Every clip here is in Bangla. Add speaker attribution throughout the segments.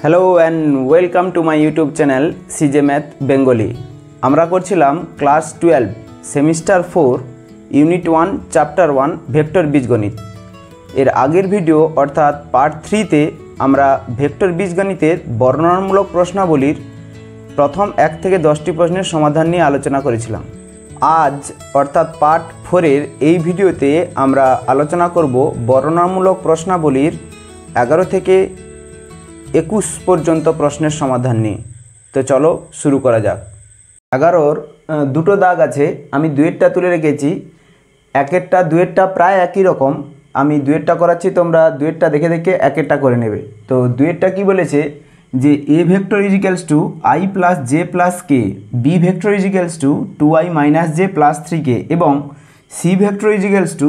Speaker 1: Hello and welcome to my YouTube channel সিজে ম্যাথ বেঙ্গলি। আমরা করছিলাম class 12 semester 4 unit 1 chapter 1 vector বীজগণিত। এর আগের ভিডিও অর্থাৎ পার্ট 3তে আমরা ভেক্টর বীজগণিতের বর্ণনামূলক প্রশ্নাবলীর প্রথম 1 থেকে 10টি প্রশ্নের সমাধান নিয়ে আলোচনা করেছিলাম। আজ অর্থাৎ পার্ট 4-এর এই ভিডিওতে আমরা আলোচনা করব বর্ণনামূলক প্রশ্নাবলীর 11 থেকে 21 পর্যন্ত প্রশ্নের সমাধান নিয়ে। তো চলো শুরু করা যাক। 11-র দুটো দাগ আছে, আমি দুয়েরটা তুলে রেখেছি। একেরটা দুয়েরটা প্রায় একই রকম, আমি দুয়েরটা করাচ্ছি, তোমরা দুয়েরটা দেখে দেখে একেরটা করে নেবে। তো দুয়েরটা কি বলেছে যে এ vector equals to I plus J plus K, B vector equals to 2i minus J plus 3k এবং C vector equals to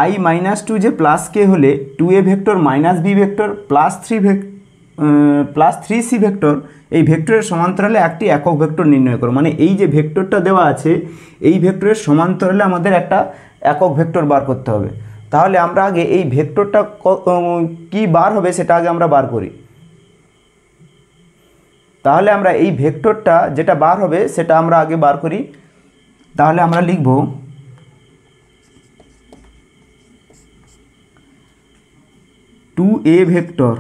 Speaker 1: i minus 2j plus K হলে 2a vector minus B vector plus 3c vector এই ভেক্টরের সমান্তরালে একটি একক ভেক্টর নির্ণয় করো। মানে এই যে ভেক্টরটা দেওয়া আছে এই ভেক্টরের সমান্তরালে আমাদের একটা একক ভেক্টর বার করতে হবে। তাহলে আমরা আগে এই ভেক্টরটা কি বার হবে সেটা আগে আমরা বার করি। তাহলে আমরা এই ভেক্টরটা যেটা বার হবে সেটা আমরা আগে বার করি। তাহলে আমরা লিখব টু এ vector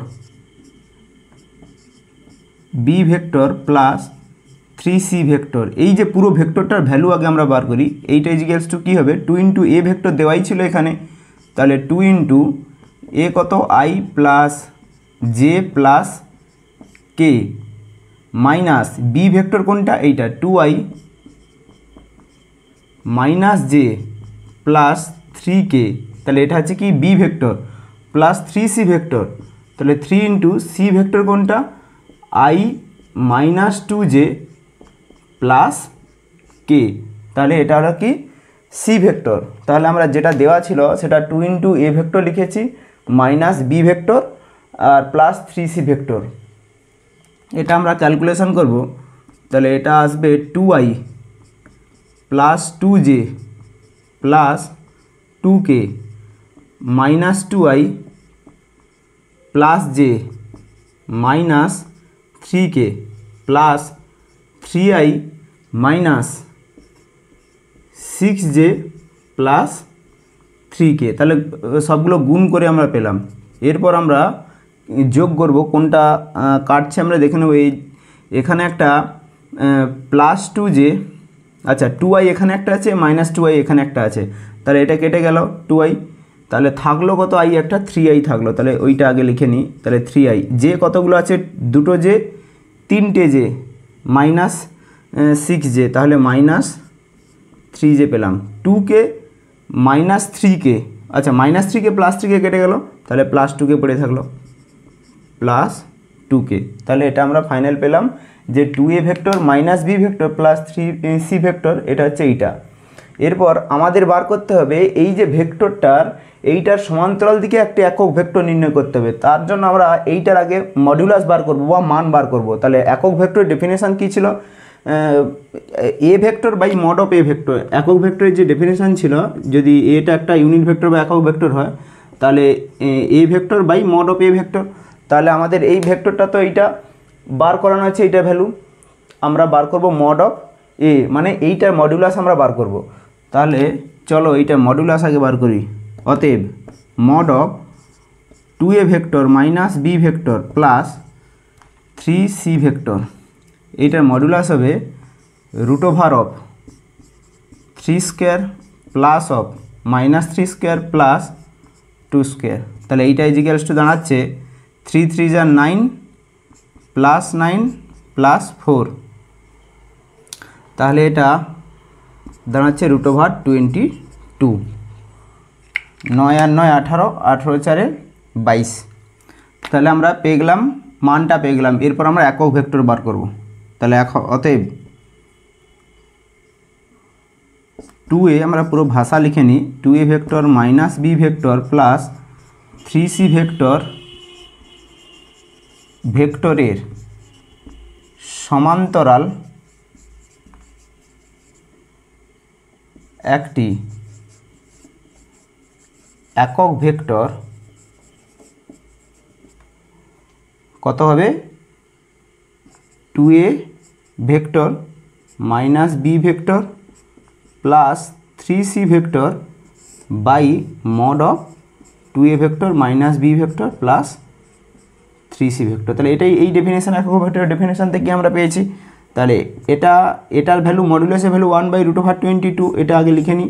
Speaker 1: B vector plus 3c vector, এই যে পুরো ভেক্টরটার ভ্যালু আগে আমরা বার করি। এইটা ইজিক্যালস টু কী হবে, 2 ইন্টু এ ভেক্টর দেওয়াই ছিল এখানে, তাহলে 2 ইন্টু এ কত i plus J plus k minus B vector কোনটা, এইটা 2i minus J plus 3k, তাহলে এটা হচ্ছে কি b vector plus 3c vector, তাহলে 3 ইন্টু সি ভেক্টর কোনটা i মাইনাস 2j প্লাস কে, তাহলে এটা হলো কি সি ভেক্টর। তাহলে আমরা যেটা দেওয়া ছিল সেটা 2 ইন্টু এ ভেক্টর লিখেছি মাইনাস বি ভেক্টর আর প্লাস 3c ভেক্টর। এটা আমরা ক্যালকুলেশন করব, তাহলে এটা আসবে 2i plus 2j plus 2k minus 2i plus j minus 3k plus 3i minus 6j plus 3k, তাহলে সবগুলো গুণ করে আমরা পেলাম। এরপর আমরা যোগ করব, কোনটা কাটছে আমরা দেখে নেব। এখানে একটা প্লাস 2j, আচ্ছা 2i এখানে একটা আছে, মাইনাস 2i এখানে একটা আছে, তাহলে এটা কেটে গেল 2i, তাহলে থাকলো কত i একটা 3i থাকলো, তাহলে ওইটা আগে লিখে নিই। তাহলে 3i, যে কতগুলো আছে দুটো যে 3টে যে মাইনাস 6j, তাহলে মাইনাস 3j পেলাম, 2k মাইনাস 3k, আচ্ছা মাইনাস 3k প্লাস 3k কেটে গেল, তাহলে প্লাস 2k পড়ে থাকলো প্লাস 2k, তাহলে এটা আমরা ফাইনাল পেলাম যে 2a vector minus B vector plus 3c vector, এটা হচ্ছে এইটা। এরপর আমাদের বার করতে হবে এই যে ভেক্টরটার এইটার সমান্তরাল দিকে একটি একক ভেক্টর নির্ণয় করতে হবে। তার জন্য আমরা এইটার আগে মডুলাস বার করব বা মান বার করব। তাহলে একক ভেক্টর ডেফিনেশন কী ছিল, a vector by mod of A vector. একক ভেক্টরের যে ডেফিনেশন ছিল, যদি এটা একটা ইউনিট ভেক্টর বা একক ভেক্টর হয় তাহলে এ vector by mod of A vector. তাহলে আমাদের এই ভেক্টরটা তো এইটা বার করানো আছে, এইটা ভ্যালু আমরা বার করব মড অফ এ, মানে এইটার মডুলাস আমরা বার করব। তাহলে চলো এইটা মডুলাস আগে বার করি। অতএব mod of 2a vector minus B vector plus 3c vector, এইটার মডুলাস হবে root over of 3 square plus of minus 3 square plus 2 square. তাহলে এইটা ইজিক্যালস টু দাঁড়াচ্ছে 3 3 যা 9 প্লাস 9 প্লাস 4, তাহলে এটা দাঁড়াচ্ছে রুট ওভার 22। 9 আর 9 18, 18 4 22, তাহলে আমরা পেয়ে গেলাম মানটা পেয়ে গেলাম। এরপর আমরা একক ভেক্টর বার করব। তাহলে অতএব 2a আমরা পুরো ভাষা লিখে নিই, 2a vector minus B vector plus 3c vector ভেক্টরের সমান্তরাল একটি একক ভেক্টর কত হবে 2a vector minus b vector plus 3c vector by mod of 2a vector minus b vector plus 3c vector. তাহলে এটাই এই ডেফিনেশন একক ভেক্টরের ডেফিনেশন থেকে আমরা পেয়েছি। তাহলে এটার ভ্যালু মডুলাসের ভ্যালু 1/√22, এটা আগে লিখে নিই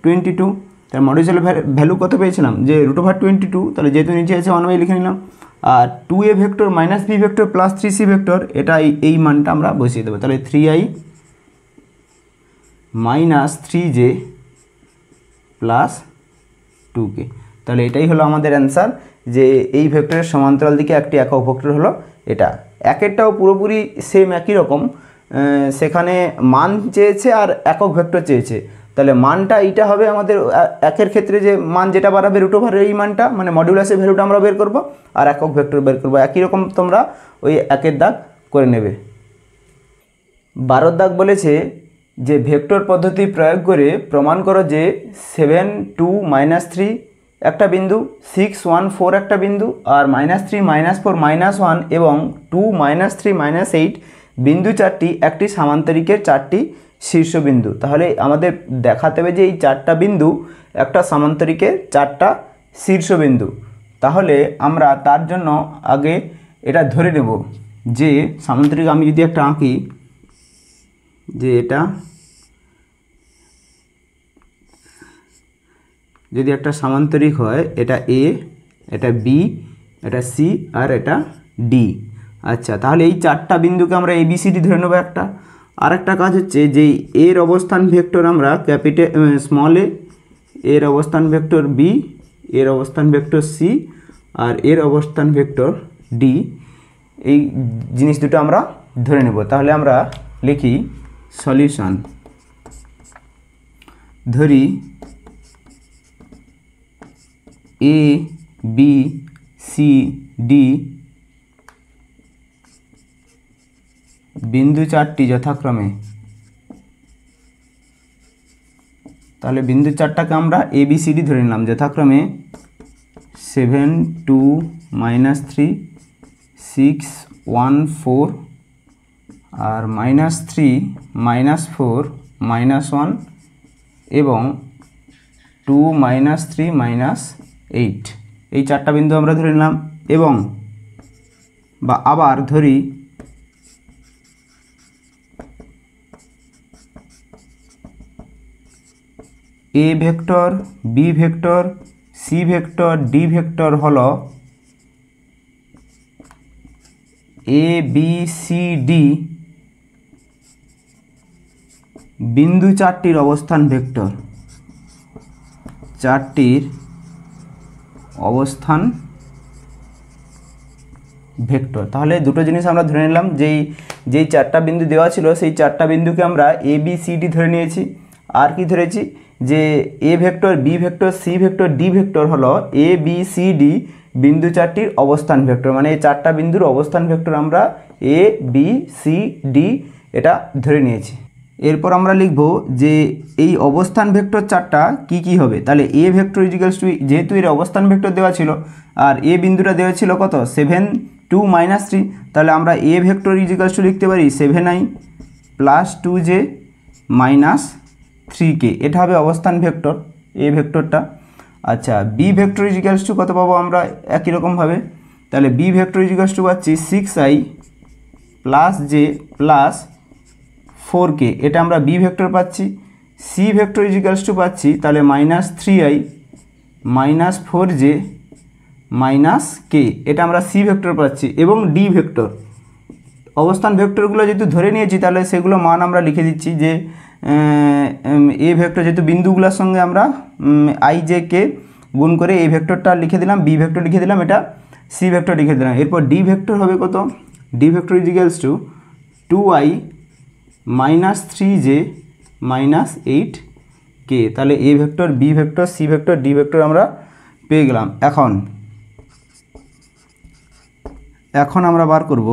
Speaker 1: 22। তার মডুলাসের ভ্যালু কত পেয়েছিলাম যে √22, তাহলে যেহেতু নিচে আছে 1 লিখে নিলাম। আর 2a vector minus b vector plus 3c vector, এটা এই মানটা আমরা বসিয়ে দেবো। তাহলে 3i minus 3j plus 2k। তাহলে এটাই হলো আমাদের অ্যান্সার, যে এই ভেক্টরের সমান্তরাল দিকে একটি একক ভেক্টর হলো এটা। একেরটাও পুরোপুরি সেম একই রকম, সেখানে মান চেয়েছে আর একক ভেক্টর চেয়েছে। তাহলে মানটা এইটা হবে আমাদের একের ক্ষেত্রে, যে মান যেটা বাড়াবে √, এই মানটা মানে মডুলাসের ভ্যালুটা আমরা বের করব, আর একক ভেক্টর বের করব। একই রকম তোমরা ওই একের দাগ করে নেবে। 12 দাগ বলেছে যে ভেক্টর পদ্ধতি প্রয়োগ করে প্রমাণ করো যে 7, 2, -3 একটা বিন্দু, 6, 1, 4 একটা বিন্দু, আর -3, -4, -1 এবং 2, -3, -8 বিন্দু চারটি একটি সামান্তরিকের চারটি শীর্ষবিন্দু। তাহলে আমাদের দেখাতে হবে যে এই চারটা বিন্দু একটা সামান্তরিকের চারটা শীর্ষবিন্দু। তাহলে আমরা তার জন্য আগে এটা ধরে নেব যে সামান্তরিক, আমি যদি একটা আঁকি যে এটা যদি একটা সামান্তরিক হয়, এটা এ, এটা বি, এটা সি আর এটা ডি। আচ্ছা, তাহলে এই চারটা বিন্দুকে আমরা ABCD ধরে নেব একটা। আর একটা কাজ হচ্ছে যে এর অবস্থান ভেক্টর আমরা স্মল এর অবস্থান ভেক্টর বি, এর অবস্থান ভেক্টর সি আর এর অবস্থান ভেক্টর ডি, এই জিনিস দুটো আমরা ধরে নেব। তাহলে আমরা লিখি সলিউশন। ধরি এ বি সি ডি বিন্দু চারটি যথাক্রমে, তাহলে বিন্দু চারটাকে আমরা ABCD ধরে নিলাম, যথাক্রমে 7, 2, -3, 6, 1, 4 আর -3, -4, -1 এবং 2, -3, -8 এই চারটা বিন্দু আমরা ধরে নিলাম। এবং বা আবার ধরি a vector, B vector, C vector, D vector হলো ABCD বিন্দু চারটির অবস্থান ভেক্টর, চারটির অবস্থান ভেক্টর। তাহলে দুটো জিনিস আমরা ধরে নিলাম, যেই চারটা বিন্দু দেওয়া ছিল সেই চারটা বিন্দুকে আমরা ABCD ধরে নিয়েছি। আর কি ধরেছি যে এ vector, B vector, C vector, D vector হলো ABCD বিন্দু চারটির অবস্থান ভেক্টর, মানে এই চারটা বিন্দুর অবস্থান ভেক্টর আমরা ABCD এটা ধরে নিয়েছি। এরপর আমরা লিখব যে এই অবস্থান ভেক্টর চারটা কি কি হবে। তাহলে এ ভেক্টর ইজিক্যালস টু, যেহেতু এর অবস্থান ভেক্টর দেওয়া ছিল আর এ বিন্দুটা দেওয়া ছিল কত 7, 2, -3, তাহলে আমরা এ ভেক্টর ইজিক্যালস টু লিখতে পারি 7i plus 2j minus 3k, এটা হবে অবস্থান ভেক্টর এ ভেক্টরটা। আচ্ছা, বি ভেক্টর ইজিক্যালস টু কত পাবো আমরা একই রকমভাবে, তাহলে বি ভেক্টর ইজিক্যালস টু পাচ্ছি 6i plus j plus 4k, এটা আমরা বি ভেক্টর পাচ্ছি। সি ভেক্টর ইজিক্যালস টু পাচ্ছি তাহলে -3i minus 4j minus k, এটা আমরা সি ভেক্টর পাচ্ছি। এবং ডি ভেক্টর অবস্থান ভেক্টরগুলো যেহেতু ধরে নিয়েছি তাহলে সেগুলো মান আমরা লিখে দিচ্ছি যে এ ভেক্টর যেহেতু বিন্দুগুলোর সঙ্গে আমরা ijk গুণ করে এই ভেক্টরটা লিখে দিলাম, বি ভেক্টর লিখে দিলাম, এটা সি ভেক্টর লিখে দিলাম। এরপর ডি ভেক্টর হবে কত, d vector equals to 2i minus 3j minus 8k, তাহলে এ vector, B vector, C vector, D vector আমরা পেয়ে গেলাম। এখন আমরা বার করব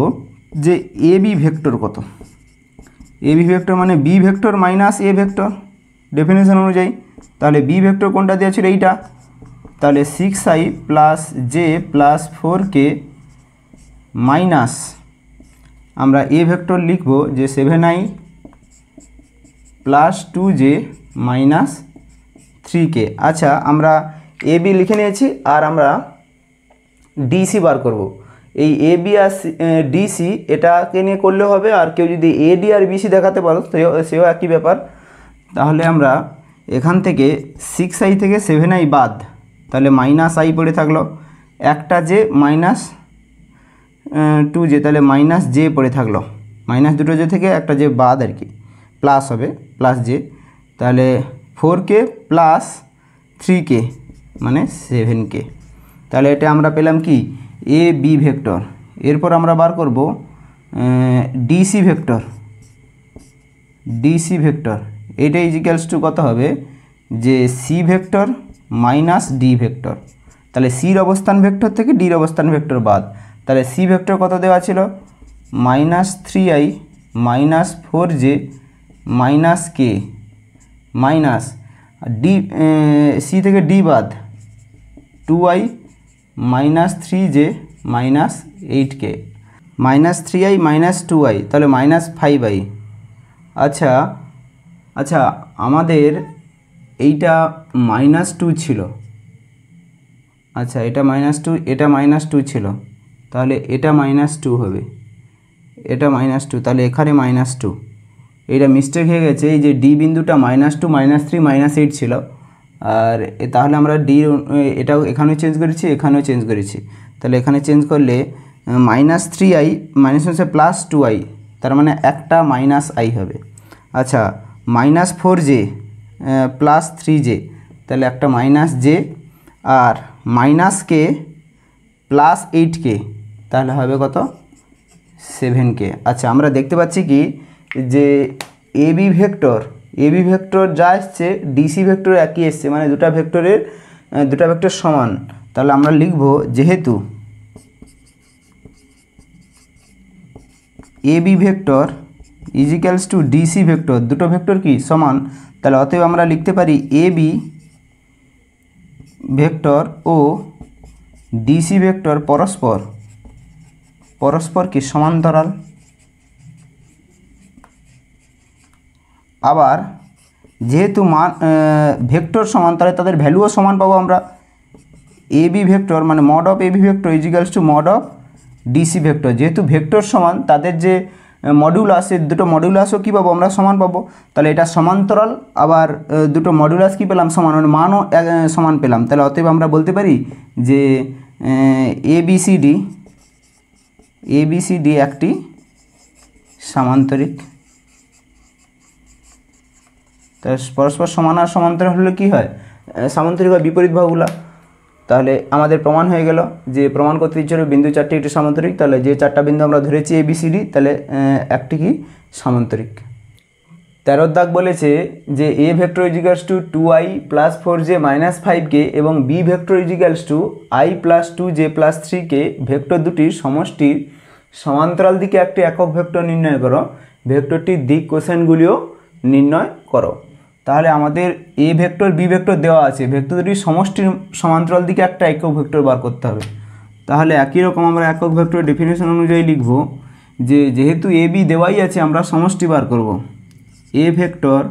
Speaker 1: যে এ বি ভেক্টর কত। এ বি ভেক্টর মানে বি ভেক্টর মাইনাস এ ভেক্টর ডেফিনেশন অনুযায়ী। তাহলে বি ভেক্টর কোনটা দেওয়া ছিল এইটা, তাহলে 6i plus J plus 4k minus, আমরা এ ভেক্টর লিখব যে 7i plus 2j minus 3k। আচ্ছা, আমরা এ বি লিখে নিয়েছি, আর আমরা ডিসি বার করব। এই এ বি আর ডিসি এটাকে নিয়ে করলে হবে, আর কেউ যদি এ ডি আর বিসি দেখাতে পারো সেও একই ব্যাপার। তাহলে আমরা এখান থেকে 6i থেকে 7i বাদ, তাহলে মাইনাস আই পড়ে থাকলো, একটা জে মাইনাস 2j, তাহলে মাইনাস জে পড়ে থাকলো, মাইনাস দুটো জে থেকে একটা জে বাদ আর কি, প্লাস হবে প্লাস জে, তাহলে 4k প্লাস 3k মানে 7k। তাহলে এটা আমরা পেলাম কি এ বি ভেক্টর। এরপর আমরা বার করব ডিসি ভেক্টর। ডিসি ভেক্টর এটা ইজিক্যালস টু কত হবে, যে c vector minus D vector. তাহলে সির অবস্থান ভেক্টর থেকে ডির অবস্থান ভেক্টর বাদ, তাহলে সি ভেক্টর কত দেওয়া ছিল, minus 3i minus 4j minus K minus D, C থেকে ডি বাদ 2i minus 3j minus 8k, minus 3i minus 2i, তাহলে মাইনাস 5i। আচ্ছা আচ্ছা, আমাদের এইটা -2 ছিল, আচ্ছা এটা -2, এটা -2 ছিল, তাহলে এটা -2 হবে, এটা -2, তাহলে এখানে -2, এইটা মিস্টেক হয়ে গেছে। এই যে ডি বিন্দুটা -2 -3 -8 ছিল, আর তাহলে আমরা ডি এটাও এখানেও চেঞ্জ করেছি, এখানেও চেঞ্জ করেছি, তাহলে এখানে চেঞ্জ করলে -3i মাইনাস হচ্ছে প্লাস 2i, তার মানে একটা -i হবে। আচ্ছা, -4j প্লাস 3j, তাহলে একটা -j, আর -k প্লাস 8k, তাহলে হবে কত, 7k। আচ্ছা, আমরা দেখতে পাচ্ছি কি যে এ বি ভেক্টর যা এসছে ডিসি ভেক্টর একই এসছে, মানে দুটা ভেক্টর সমান। তাহলে আমরা লিখব যেহেতু A B vector equals to DC vector, দুটো ভেক্টর কি সমান, তাহলে অতএব আমরা লিখতে পারি এ বি ভেক্টর ও ডিসি ভেক্টর পরস্পর কি সমান্তরাল। আবার যেহেতু ভেক্টর সমান, তাহলে তাদের ভ্যালুও সমান পাবো আমরা। এ বি ভেক্টর মানে mod of a B vector equals to mod of DC vector, যেহেতু ভেক্টর সমান তাদের যে মডিউলাস, দুটো মডিউলাসও কী পাবো আমরা, সমান পাবো। তাহলে এটা সমান্তরাল, আবার দুটো মডিউলাস কী পেলাম, সমান, মানে মানও সমান পেলাম। তাহলে অতএব আমরা বলতে পারি যে এবিসিডি একটি সামান্তরিক। তাহলে পরস্পর সমান আর সমান্তরাল হলে কী হয়, সামান্তরিক হয় বিপরীত বাহুগুলা। তাহলে আমাদের প্রমাণ হয়ে গেল যে প্রমাণ করতে ইচ্ছে বিন্দু চারটি একটি সামান্তরিক। তাহলে যে চারটা বিন্দু আমরা ধরেছি এবিসিডি, তাহলে একটি কি সামান্তরিক। 13 দাগ বলেছে যে এ vector equals to 2i plus 4j minus 5k এবং b vector equals to i plus 2j plus 3k vector দুটির সমষ্টির সমান্তরাল দিকে একটি একক ভেক্টর নির্ণয় করো, ভেক্টরটির দিক কোসাইনগুলিও নির্ণয় করো। তাহলে আমাদের এ ভেক্টর বি ভেক্টর দেওয়া আছে, ভেক্টর দুটির সমষ্টির সমান্তরাল দিকে একটা একক ভেক্টর বার করতে হবে। তাহলে একই রকম আমরা একক ভেক্টর ডেফিনেশন অনুযায়ী লিখব যে যেহেতু এ বি দেওয়াই আছে, আমরা সমষ্টি বার করব a vector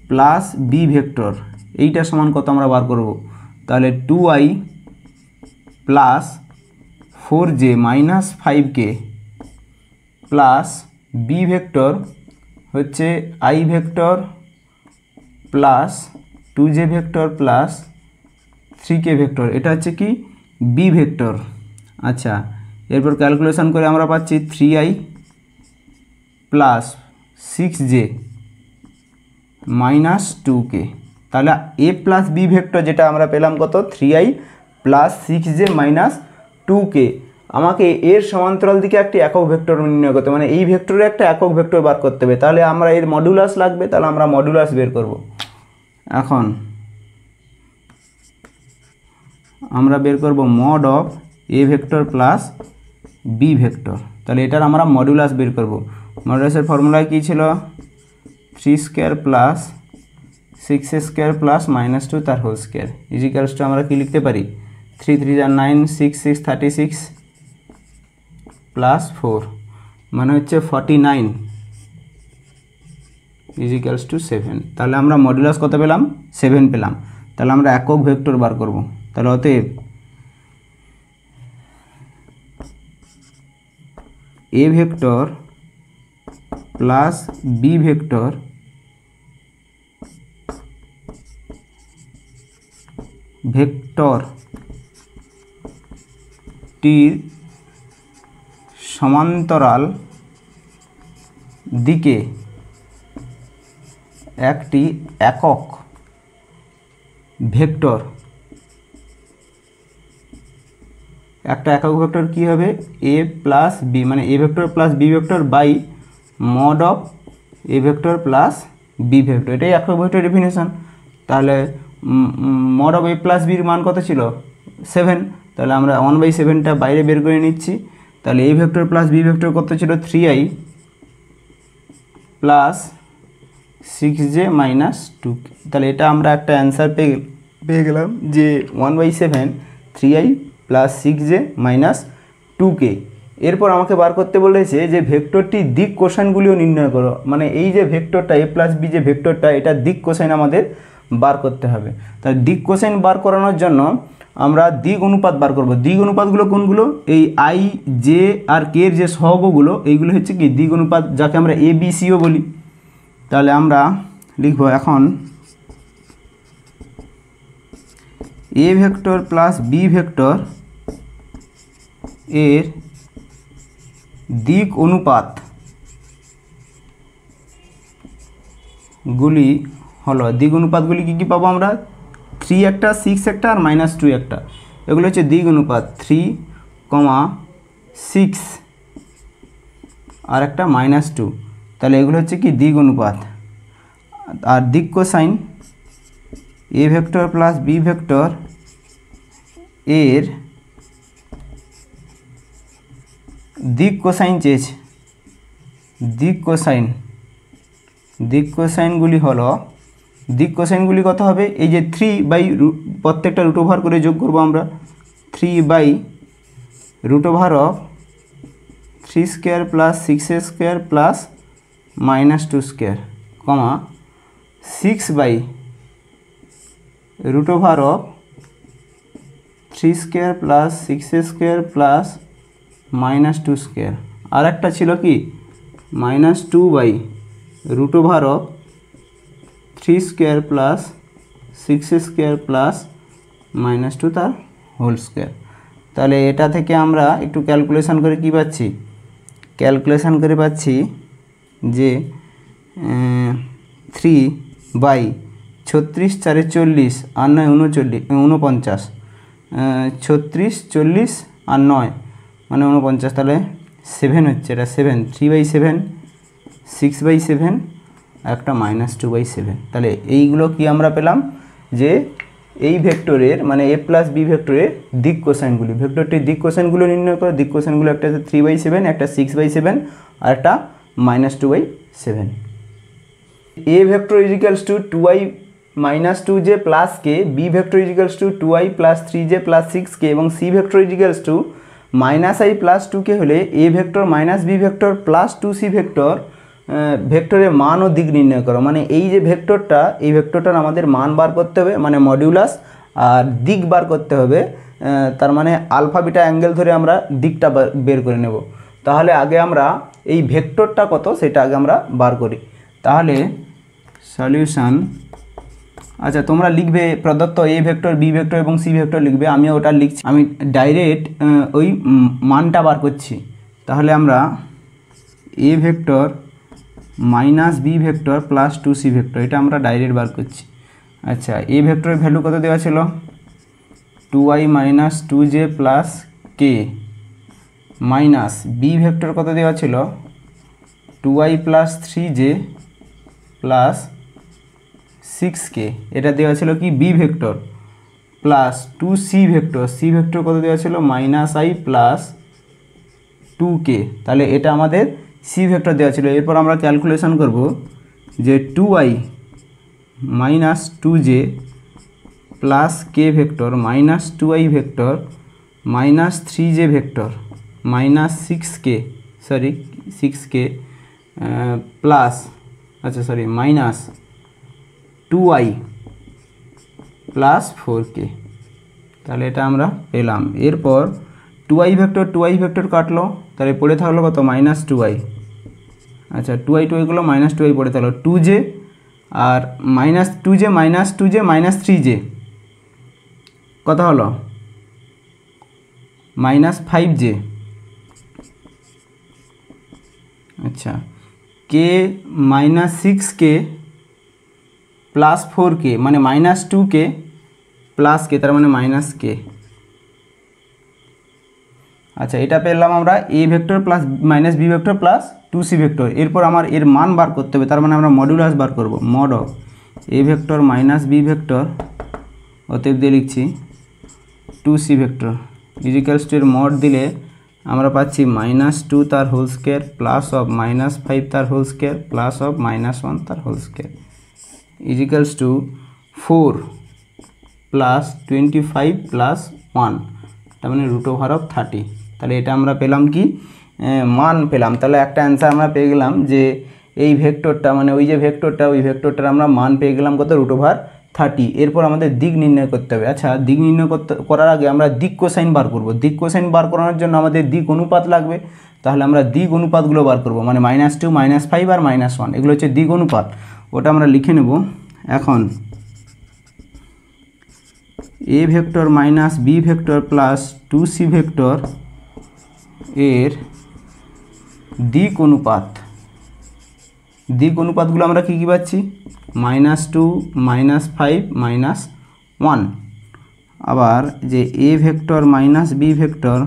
Speaker 1: plus B vector, এইটা সমান কত আমরা বার করব। তাহলে 2i plus 4j minus 5k plus B vector হচ্ছে i vector plus 2j vector plus 3k vector, এটা হচ্ছে কি বি ভেক্টর। আচ্ছা, এরপর ক্যালকুলেশন করে আমরা পাচ্ছি 3i plus 6j minus 2k। তাহলে এ প্লাস বি ভেক্টর যেটা আমরা পেলাম কত, 3i plus 6j minus 2k। আমাকে এর সমান্তরাল দিকে একটি একক ভেক্টর নির্ণয় করতে, মানে এই ভেক্টরের একটা একক ভেক্টর বার করতে হবে। তাহলে আমরা এর মডুলাস লাগবে, তাহলে আমরা মডুলাস বের করব। এখন আমরা বের করব mod of A vector plus B vector. তাহলে এটার আমরা মডুলাস বের করব। মডুলাসের ফর্মুলা কী ছিল, 3² প্লাস 6² প্লাস -2 তার হোল স্কোয়ার ইজিক্যালস টু আমরা কি লিখতে পারি, 3 3 9 6 6 36 প্লাস 4। মানে হচ্ছে 49 ইজিক্যালস টু 7। তাহলে আমরা মডুলাস কত পেলাম? 7 পেলাম। তাহলে আমরা একক ভেক্টর বার করব। তাহলে অতএব A vector plus B vector ভেক্টরটির সমান্তরাল দিকে একটি একক ভেক্টর, একটা একক ভেক্টর কী হবে? এ প্লাস বি, মানে এ vector plus B vector by mod of A vector plus B vector, এটাই একক ভেক্টর ডেফিনেশন। তাহলে মড অফ এ প্লাস বির মান কত ছিল? 7। তাহলে আমরা 1/7টা বাইরে বের করে নিচ্ছি। তাহলে এ ভেক্টর প্লাস বি ভেক্টর কত ছিল? 3i plus 6j minus 2k। তাহলে এটা আমরা একটা অ্যান্সার পেয়ে গেলাম যে 1/7 3i plus 6j minus 2k। এরপর আমাকে বার করতে বলেছে যে ভেক্টরটির দিক কোসাইনগুলিও নির্ণয় করো, মানে এই যে ভেক্টরটা এ প্লাস বি যে ভেক্টরটা, এটা দিক কোসাইন আমাদের বার করতে হবে। তাহলে দিক কোসাইন বার করানোর জন্য আমরা দিক অনুপাত বার করব। দিক অনুপাতগুলো কোনগুলো? এই আই, জে আর কে এর যে সহগগুলো, এইগুলো হচ্ছে কি দিক অনুপাত, যাকে আমরা এ বি সিও বলি। তাহলে আমরা লিখব এখন a vector plus B vector এর দিক অনুপাত গুলি হলো, দিক অনুপাতগুলি কী কী পাবো আমরা? 3 একটা, 6 একটা আর -2 একটা, এগুলো হচ্ছে দিক অনুপাত। 3, 6 আর একটা -2, তাহলে এগুলো হচ্ছে কি দিক অনুপাত। আর দিক cosine a vector plus B vector এর দিক কোসাইন চেয়েছে। দিক কোসাইনগুলি হলো, দিক কোসাইনগুলি কত হবে? এই যে 3 প্রত্যেকটা রুট ওভার করে যোগ করবো আমরা। 3/√অফ 3 square plus 6a square plus -2 square, 6/√অফ 3 square plus 6a square plus -2 square. আর একটা ছিল কি -2/√অফ 3 square plus 6a square plus -2 তার হোল স্কোয়ার। তাহলে এটা থেকে আমরা একটু ক্যালকুলেশন করে কি পাচ্ছি? ক্যালকুলেশন করে পাচ্ছি যে 3/36 4 40 আর 9 49, 36 40 আর 9 মানে 49, তাহলে 7 হচ্ছে, এটা 7, 3/7, 6/7, একটা -2/7। তাহলে এইগুলো কি আমরা পেলাম? যে এই ভেক্টরের মানে এ প্লাস বি ভেক্টরের দিক কোসাইনগুলি, ভেক্টরটির দিক কোসাইনগুলো নির্ণয় করে। দিক কোসাইনগুলো একটা 3/7, একটা 6/7 আর একটা -2/7। A vector equals to 2i - 2j plus K, B vector equals to 2i plus 3j plus 6k এবং C vector equals to -i plus 2k হলে a vector minus B vector plus 2c vector ভেক্টরের মান ও দিক নির্ণয় করো। মানে এই যে ভেক্টরটা, এই ভেক্টরটার আমাদের মান বার করতে হবে, মানে মডিউলাস, আর দিক বার করতে হবে। তার মানে আলফা বিটা অ্যাঙ্গেল ধরে আমরা দিকটা বের করে নেব। তাহলে আগে আমরা এই ভেক্টরটা কত সেটা আগে আমরা বার করি। তাহলে সলিউশন, আচ্ছা তোমরা লিখবে প্রদত্ত এ ভেক্টর, বি ভেক্টর এবং সি ভেক্টর লিখবে, আমি ওটা লিখছি, আমি ডাইরেক্ট ওই মানটা বার করছি। তাহলে আমরা a vector minus B vector plus 2c vector, এটা আমরা ডাইরেক্ট বার করছি। আচ্ছা, এ ভেক্টরের ভ্যালু কত দেওয়া ছিল? 2i - 2j plus k minus B vector কত দেওয়া ছিল? 2i plus 3j plus 6k, এটা দেওয়া ছিল কি b vector, plus 2c vector, C vector কত দেওয়া ছিল? -i plus 2k। তাহলে এটা আমাদের সি ভেক্টর দেওয়া ছিল। এরপর আমরা ক্যালকুলেশন করব যে 2i - 2j plus k vector minus 2i vector minus 3j vector minus 6k, sorry 6k plus আচ্ছা sorry minus 2i plus 4k, তাহলে এটা আমরা পেলাম। এরপর 2i ভেক্টর কাটলো, তাহলে পড়ে থাকলো কত মাইনাস 2i, আচ্ছা 2i গেলো মাইনাস 2i পড়ে থাকলো 2j, আর মাইনাস 2j মাইনাস 3j কত হলো মাইনাস 5j, আচ্ছা k minus 6k plus 4k মানে মাইনাস 2k প্লাস k, তার মানে মাইনাস k। আচ্ছা এটা পেলাম আমরা a vector plus minus b vector plus 2c vector. এরপর আমার এর মান বার করতে হবে, তার মানে আমরা মডুলাস বার করব, mod of a vector minus b vector, অতএব দিয়ে লিখছি 2c ভেক্টর ইজিক্যালস টু এর মড দিলে আমরা পাচ্ছি মাইনাস 2 তার whole square plus of minus 5 তার whole square plus of minus 1 তার whole square equals to 4 plus 25 plus 1, তার মানে √30। তাহলে এটা আমরা পেলাম কি মান পেলাম। তাহলে একটা অ্যান্সার আমরা পেয়ে গেলাম যে এই ভেক্টরটা মানে ওই যে ভেক্টরটা ওই ভেক্টরটার আমরা মান পেয়ে গেলাম কত √30। এরপর আমাদের দিক নির্ণয় করতে হবে। আচ্ছা দিক নির্ণয় করার আগে আমরা দিক কোসাইন বার করব। দিক কোসাইন বার করানোর জন্য আমাদের দিক অনুপাত লাগবে, তাহলে আমরা দিক অনুপাতগুলো বার করব, মানে -2 -5 আর -1 এগুলো হচ্ছে দিক অনুপাত, ওটা আমরা লিখে নেব। এখন a vector minus b vector plus 2c vector এর দিক অনুপাতগুলো আমরা কি পাচ্ছি -2 -5 -1। আবার যে a vector minus b vector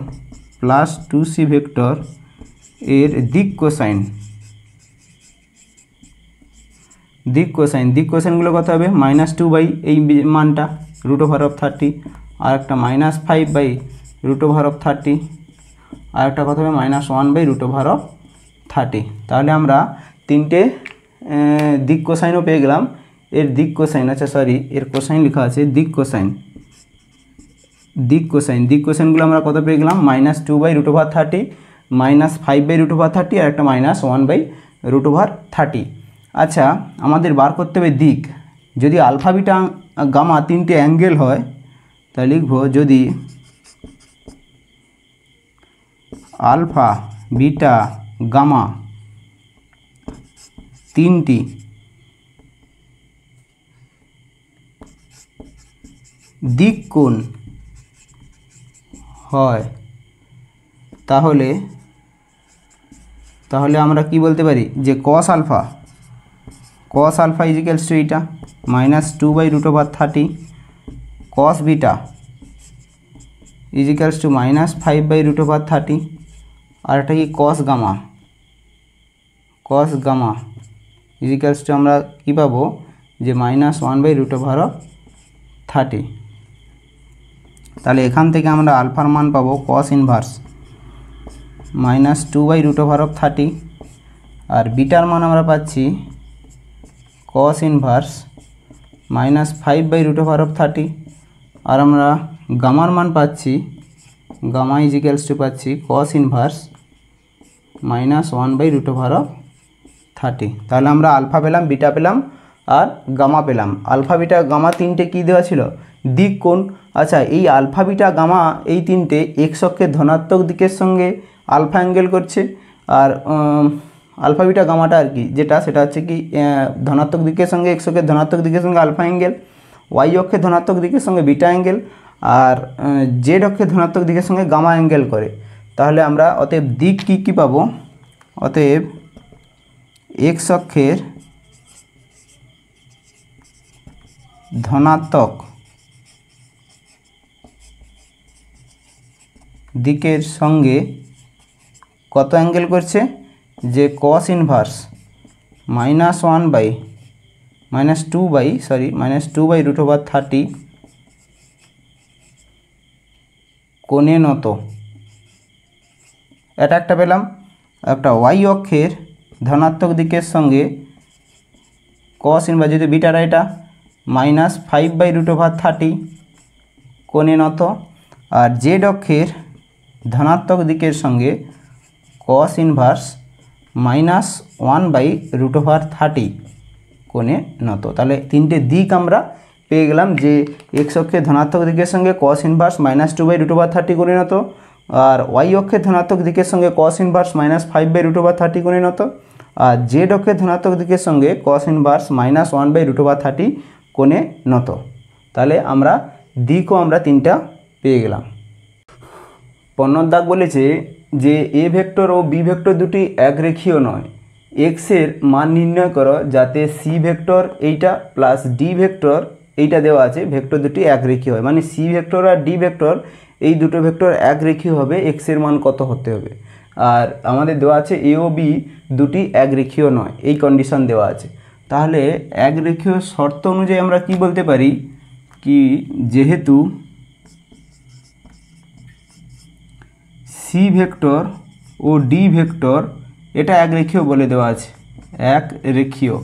Speaker 1: plus 2c vector এর দিক কোসাইনগুলো কত হবে -2 বাই এই মানটা √30, আর একটা -5 বাই √30, আর একটা কত হবে -1 বাই √30। তাহলে আমরা তিনটে দিক কোসাইনও পেয়ে গেলাম। এর দিক কোসাইন আচ্ছা সরি এর কোসাইন লেখা আছে দিক কোসাইনগুলো আমরা কত পেয়ে গেলাম -2 বাই √30, -5 বাই √30 আর একটা -1 বাই √30। আচ্ছা আমাদের বার করতে হবে দিক। যদি আলফা বিটা গামা তিনটে অ্যাঙ্গেল হয় তাহলে লিখব যদি আলফা বিটা গামা তিনটি দিক কোণ হয় তাহলে আমরা কি বলতে পারি যে cos আলফা ইজিক্যালস টু এইটা -2 by √30, cos beta equals to -5 by √30, আর এটা কি cos গামা ইজিক্যালস টু আমরা কি পাবো যে -1 বাই √30। তাহলে এখান থেকে আমরা আলফার মান পাবো cos ইনভার্স -2 বাই √30, আর বিটার মান আমরা পাচ্ছি cos ইনভার্স -5 বাই √30, আর আমরা গামার মান পাচ্ছি গামা ইজিক্যালস টু পাচ্ছি cos ইনভার্স -1 বাই √30। তাহলে আমরা আলফা পেলাম, বিটা পেলাম আর গামা পেলাম। আলফা বিটা গামা তিনটে কী দেওয়া ছিল দিক কোণ। আচ্ছা এই আলফা বিটা গামা এই তিনটে এক্স অক্ষের ধনাত্মক দিকের সঙ্গে আলফা অ্যাঙ্গেল করছে, আর আলফা বিটা গামাটা আর কি সেটা হচ্ছে কি ধনাত্মক দিকের সঙ্গে এক্স অক্ষের ধনাত্মক দিকের সঙ্গে আলফা অ্যাঙ্গেল, ওয়াই অক্ষের ধনাত্মক দিকের সঙ্গে বিটা অ্যাঙ্গেল, আর জেড অক্ষের ধনাত্মক দিকের সঙ্গে গামা অ্যাঙ্গেল করে। তাহলে আমরা অতএব দিক কী পাবো, অতএব এক্স অক্ষের ধনাত্মক দিকের সঙ্গে কত অ্যাঙ্গেল করছে যে cos ইনভার্স -2 বাই √30 কোণে নত। এটা একটা পেলাম। একটা ওয়াই অক্ষের ধনাত্মক দিকের সঙ্গে cos ইনভার্স যদি বিটারা এটা -5 বাই √30 কোণে নত, আর জেড অক্ষের ধনাত্মক দিকের সঙ্গে cos ইনভার্স -1/√30 কোণে নত। তাহলে তিনটে দিক আমরা পেয়ে গেলাম যে এক্স অক্ষের ধনাত্মক দিকের সঙ্গে cos ইনভার্স -2/√30 কোণে নত, আর ওয়াই অক্ষের ধনাত্মক দিকের সঙ্গে cos ইনভার্স -5/√30 কোণে নত, আর জেড অক্ষের ধনাত্মক দিকের সঙ্গে cos ইনভার্স -1/√30 কোণে নত। তাহলে আমরা দিকও আমরা তিনটা পেয়ে গেলাম। 15 দাগ বলেছে যে এ ভেক্টর ও বি ভেক্টর দুটি একরেখীয় নয়, এক্স এর মান নির্ণয় করো যাতে সি ভেক্টর এইটা প্লাস ডি ভেক্টর এইটা দেওয়া আছে ভেক্টর দুটি একরেখীয় হয়, মানে সি ভেক্টর আর ডি ভেক্টর এই দুটো ভেক্টর একরেখীয় হবে, এক্স এর মান কত হতে হবে। আর আমাদের দেওয়া আছে এ ও বি দুটি একরেখীয় নয়, এই কন্ডিশন দেওয়া আছে। তাহলে একরেখীয় শর্ত অনুযায়ী আমরা কি বলতে পারি কি, যেহেতু সি ভেক্টর ও ডি ভেক্টর এটা একরেখীয় বলে দেওয়া আছে, একরেখীয়,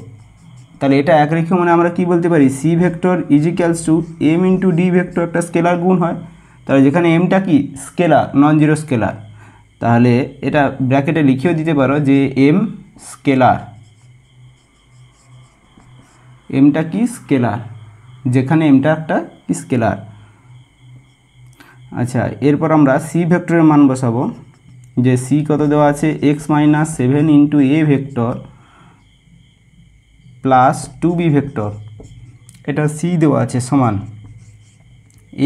Speaker 1: তাহলে এটা একরেখীয় মানে আমরা কি বলতে পারি, C vector equals to M into D vector, একটা স্কেলার গুণ হয়, তাহলে যেখানে এমটা কি স্কেলার, নন জিরো স্কেলার, তাহলে এটা ব্র্যাকেটে লিখেও দিতে পারো যে এম স্কেলার, এমটা কি স্কেলার, যেখানে এমটা একটা কি স্কেলার। আচ্ছা, এরপর আমরা সি ভেক্টরের মান বসাবো, যে সি কত দেওয়া আছে x-7 into A vector plus 2b vector, এটা সি দেওয়া আছে সমান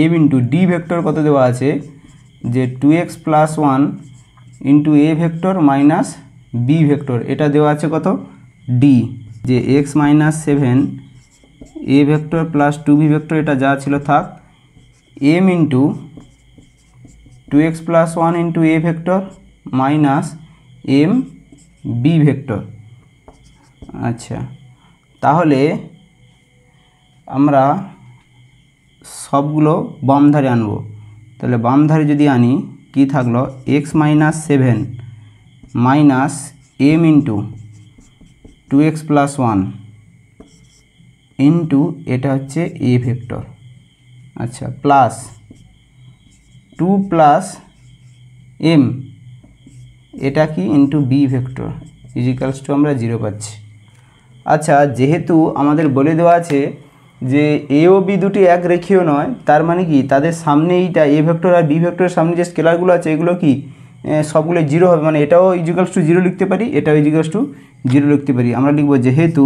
Speaker 1: এম ইন্টু ডি ভেক্টর কত দেওয়া আছে যে 2x + 1 into A vector minus B vector, এটা দেওয়া আছে কত ডি, যে x-7 এ ভেক্টর প্লাস 2b ভেক্টর এটা যা ছিল থাক, M into 2x + 1 into A vector minus M B vector. আচ্ছা, তাহলে আমরা সবগুলো বাম ধারে আনবো, তাহলে বাম ধারে যদি আনি কি থাকলো x-7 minus M into 2x + 1 into এটা হচ্ছে এ ভেক্টর, আচ্ছা প্লাস 2 প্লাস এম এটা কি into B vector equals to আমরা 0 পাচ্ছি। আচ্ছা, যেহেতু আমাদের বলে দেওয়া আছে যে এ ও বি দুটি একরেখীয় নয়, তার মানে কি তাদের সামনে এইটা এ ভেক্টর আর বি ভেক্টরের সামনে যে স্কেলারগুলো আছে এগুলো কি সবগুলো 0 হবে, মানে এটাও ইজিক্যালস টু 0 লিখতে পারি, এটাও ইজিক্যালস টু 0 লিখতে পারি। আমরা লিখব যেহেতু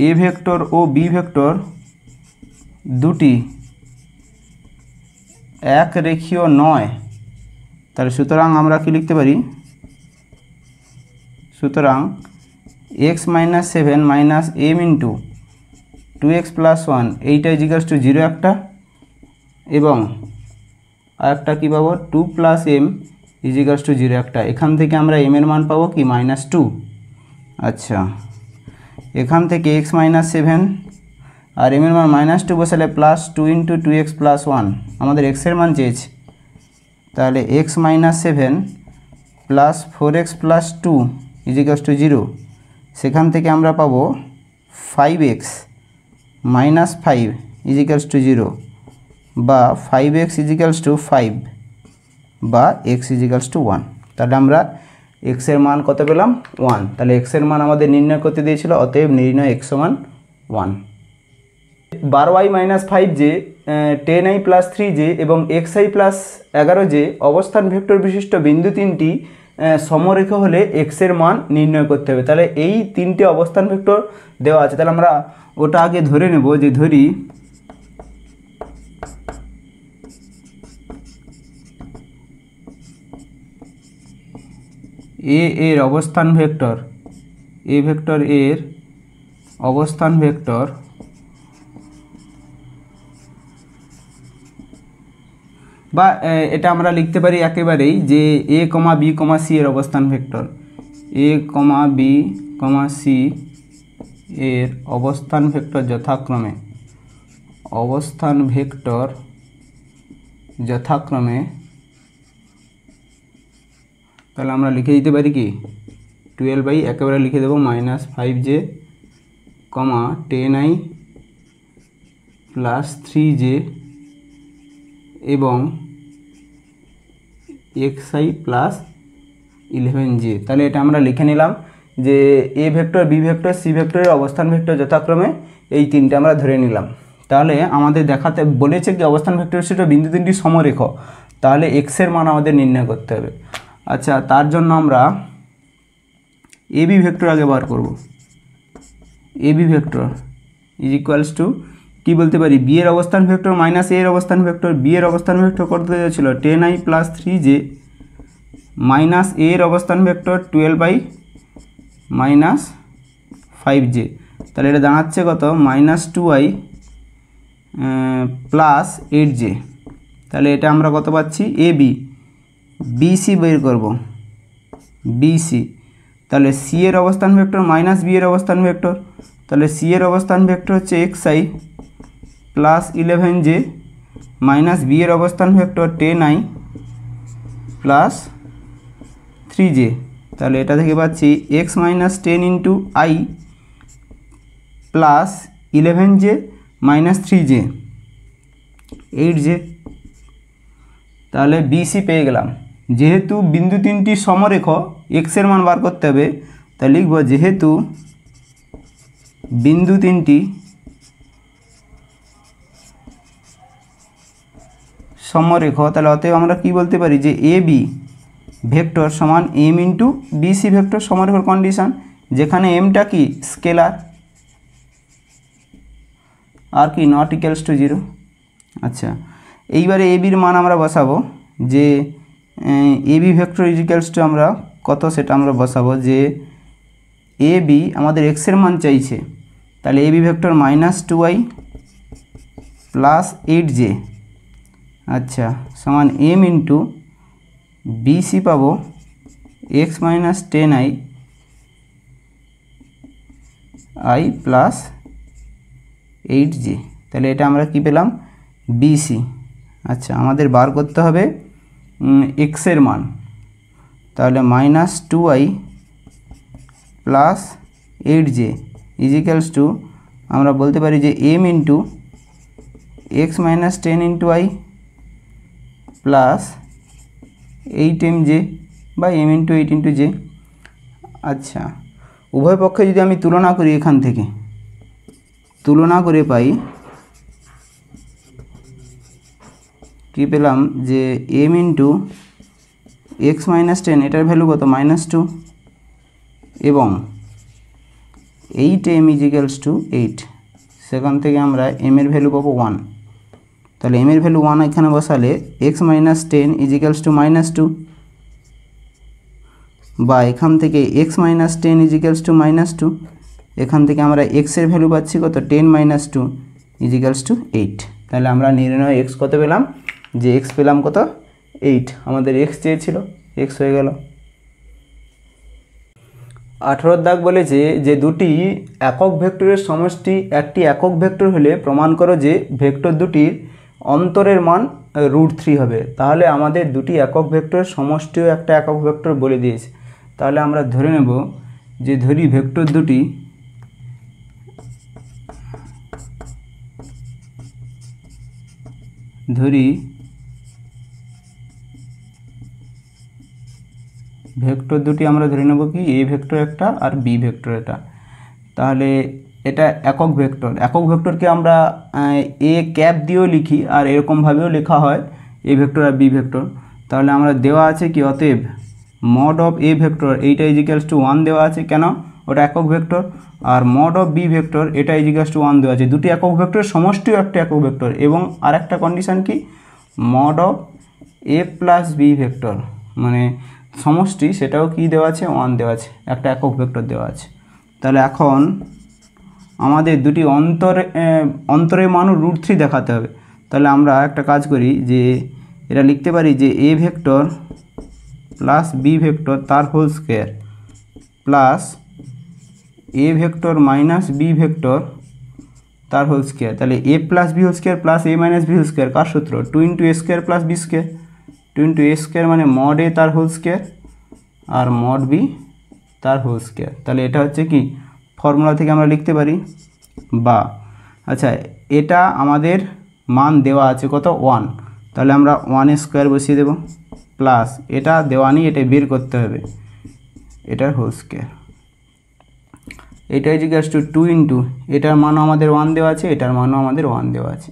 Speaker 1: এ ভেক্টর ও বি ভেক্টর দুটি একরেখীয় নয়, তাহলে সুতরাং আমরা কি লিখতে পারি, সুতরাং x-7 minus M into 2x + 1 এইটা ইজিক্যালস টু 0 একটা, এবং আরেকটা কী পাবো 2 প্লাস এম ইজিক্যালস টু 0 একটা, এখান থেকে আমরা এম এর মান পাবো কি -2। আচ্ছা, এখান থেকে x-7 আর এম এর মান -2 বসালে +2 ইন্টু 2x + 1, আমাদের x এর মান চেয়েছে, তাহলে x-7 প্লাস 4x + 2 ইজিক্যালস টু 0, সেখান থেকে আমরা পাবো 5x - 5 ইজিক্যালস টু 0, বা 5x ইজিক্যালস টু 5, বা x ইজিক্যালস টু 1। তাহলে আমরা x এর মান কত পেলাম 1, তাহলে x এর মান আমাদের নির্ণয় করতে দিয়েছিল, অতএব নির্ণয় x = 1। 12i - 5j 10i + 3j এবং xi + 11j অবস্থান ভেক্টর বিশিষ্ট বিন্দু তিনটি সমরেখা হলে x এর মান নির্ণয় করতে হবে। তাহলে এই তিনটে অবস্থান ভেক্টর দেওয়া আছে, তাহলে আমরা ওটা আগে ধরে নেব, যে ধরি এর অবস্থান ভেক্টর, এ ভেক্টর এর অবস্থান ভেক্টর বা এটা আমরা লিখতে পারি একেবারেই যে a, b, c এর অবস্থান ভেক্টর, a, b, c এর অবস্থান ভেক্টর যথাক্রমে তাহলে আমরা লিখে দিতে পারি কি 12i একেবারে লিখে দেবো -5j, 10i + 3j এবং xi + 11j। তাহলে এটা আমরা লিখে নিলাম যে এ ভেক্টর, বি ভেক্টর, সি ভেক্টরের অবস্থান ভেক্টর যথাক্রমে এই তিনটে আমরা ধরে নিলাম। তাহলে আমাদের দেখাতে বলেছে কি অবস্থান ভেক্টর সেটা বিন্দু তিনটি সমরেখ, তাহলে এক্সের মান আমাদের নির্ণয় করতে হবে। আচ্ছা, তার জন্য আমরা এ বি ভেক্টর আগে বার করব। A B vector is equals to কী বলতে পারি, বি এর অবস্থান ভেক্টর মাইনাস এ এর অবস্থান ভেক্টর। বি এর অবস্থান ভেক্টর কত ছিল 10i প্লাস 3j মাইনাস এ এর অবস্থান ভেক্টর 12i মাইনাস 5j। তাহলে এটা দাঁড়াচ্ছে কত মাইনাস 2i প্লাস 8j। তাহলে এটা আমরা কত পাচ্ছি এ বি, বিসি বের করব বিসি। তাহলে সি এর অবস্থান ভেক্টর মাইনাস বি এর অবস্থান ভেক্টর, তাহলে সি এর অবস্থান ভেক্টর হচ্ছে xi plus 11j minus B এর অবস্থান ভেক্টর 10i প্লাস 3j। তাহলে এটা থেকে পাচ্ছি x minus 10 into i plus 11j minus 3j 8j। তাহলে বিসি পেয়ে গেলাম। যেহেতু বিন্দু তিনটি সমরেখ এক্সের মান বার করতে হবে, তাই লিখব যেহেতু বিন্দু তিনটি সমরেখ, তাহলে অতএব আমরা কি বলতে পারি যে এ বি ভেক্টর সমান এম ইন্টু বিসি ভেক্টর সমরেখর কন্ডিশন, যেখানে এমটা কি স্কেলার আর কি নট ইকুয়ালস টু 0। আচ্ছা, এইবারে এ বির মান আমরা বসাবো যে A B vector is equals to আমরা কত সেটা আমরা বসাবো যে এ বি আমাদের এক্সের মান চাইছে, তাহলে A B vector minus 2i plus 8j আচ্ছা সমান এম ইন্টু বিসি পাবো X minus 10i plus 8j। তাহলে এটা আমরা কি পেলাম বিসি। আচ্ছা, আমাদের বার করতে হবে এক্সের মান, তাহলে minus 2i plus 8j is equals to আমরা বলতে পারি যে M into x minus 10 into i plus 8mj বা এম ইন্টু 8 ইন্টু j। আচ্ছা, উভয় পক্ষে যদি আমি তুলনা করি, এখান থেকে তুলনা করে পাই কি পেলাম যে এম ইন্টু এক্স মাইনাস 10 এটার ভ্যালু কত -2 এবং 8m ইজ ইকুয়ালস টু 8, সেখান থেকে আমরা m এর ভ্যালু পাবো 1। তাহলে m এর ভ্যালু 1 এখানে বসালে x minus 10 is equals two -2 বা এখান থেকে x minus 10 is equals two -2, এখান থেকে আমরা এক্স এর ভ্যালু পাচ্ছি কত 10 - 2 ইজ ইকুয়ালস টু 8। তাহলে আমরা নির্ণয় এক্স কত পেলাম যে এক্স পেলাম কত 8, আমাদের এক্স চেয়েছিল এক্স হয়ে গেল। 18 দাগ বলেছে যে দুটি একক ভেক্টরের সমষ্টি একটি একক ভেক্টর হলে প্রমাণ করো যে ভেক্টর দুটির অন্তরের মান √3 হবে। তাহলে আমাদের দুটি একক ভেক্টরের সমষ্টিও একটা একক ভেক্টর বলে দিয়েছে। তাহলে আমরা ধরে নেব যে ধরি ভেক্টর দুটি আমরা ধরে নেব কি এ ভেক্টর একটা আর বি ভেক্টর এটা। তাহলে এটা একক ভেক্টর। একক ভেক্টরকে আমরা এ ক্যাপ দিয়েও লিখি আর এরকমভাবেও লেখা হয় এ ভেক্টর আর বি ভেক্টর। তাহলে আমরা দেওয়া আছে কি অতএব মড অফ এ ভেক্টর এইটা ইজ ইকুয়ালস টু 1 দেওয়া আছে, কেন ওটা একক ভেক্টর, আর মড অফ বি ভেক্টর এটা ইজ ইকুয়ালস টু 1 দেওয়া আছে। দুটি একক ভেক্টরের সমষ্টিও একটা একক ভেক্টর এবং আরেকটা কন্ডিশন কি mod of A plus B vector মানে সমষ্টি সেটাও কি দেওয়া আছে 1 দেওয়া আছে, একটা একক ভেক্টর দেওয়া আছে। তাহলে এখন আমাদের দুটি অন্তরের মানও √3 দেখাতে হবে। তাহলে আমরা একটা কাজ করি যে এটা লিখতে পারি যে এ ভেক্টর প্লাস বি ভেক্টর তার whole square plus A vector minus B vector তার হোল স্কোয়ার। তাহলে A plus B whole square plus A minus B whole square কার সূত্র 2 × a square plus B square, 2 × a square মানে মড এ তার হোল স্কোয়ার আর মড বি তার হোল স্কোয়ার। তাহলে এটা হচ্ছে কি ফর্মুলা থেকে আমরা লিখতে পারি বা আচ্ছা এটা আমাদের মান দেওয়া আছে কত 1, তাহলে আমরা 1 স্কোয়ার বসিয়ে দেব প্লাস এটা দেওয়া নেই এটা বের করতে হবে এটার হোল স্কোয়ার। এটা ইজিক্যালস টু 2 ইন্টু এটার মানও আমাদের 1 দেওয়া আছে, এটার মানও আমাদের 1 দেওয়া আছে।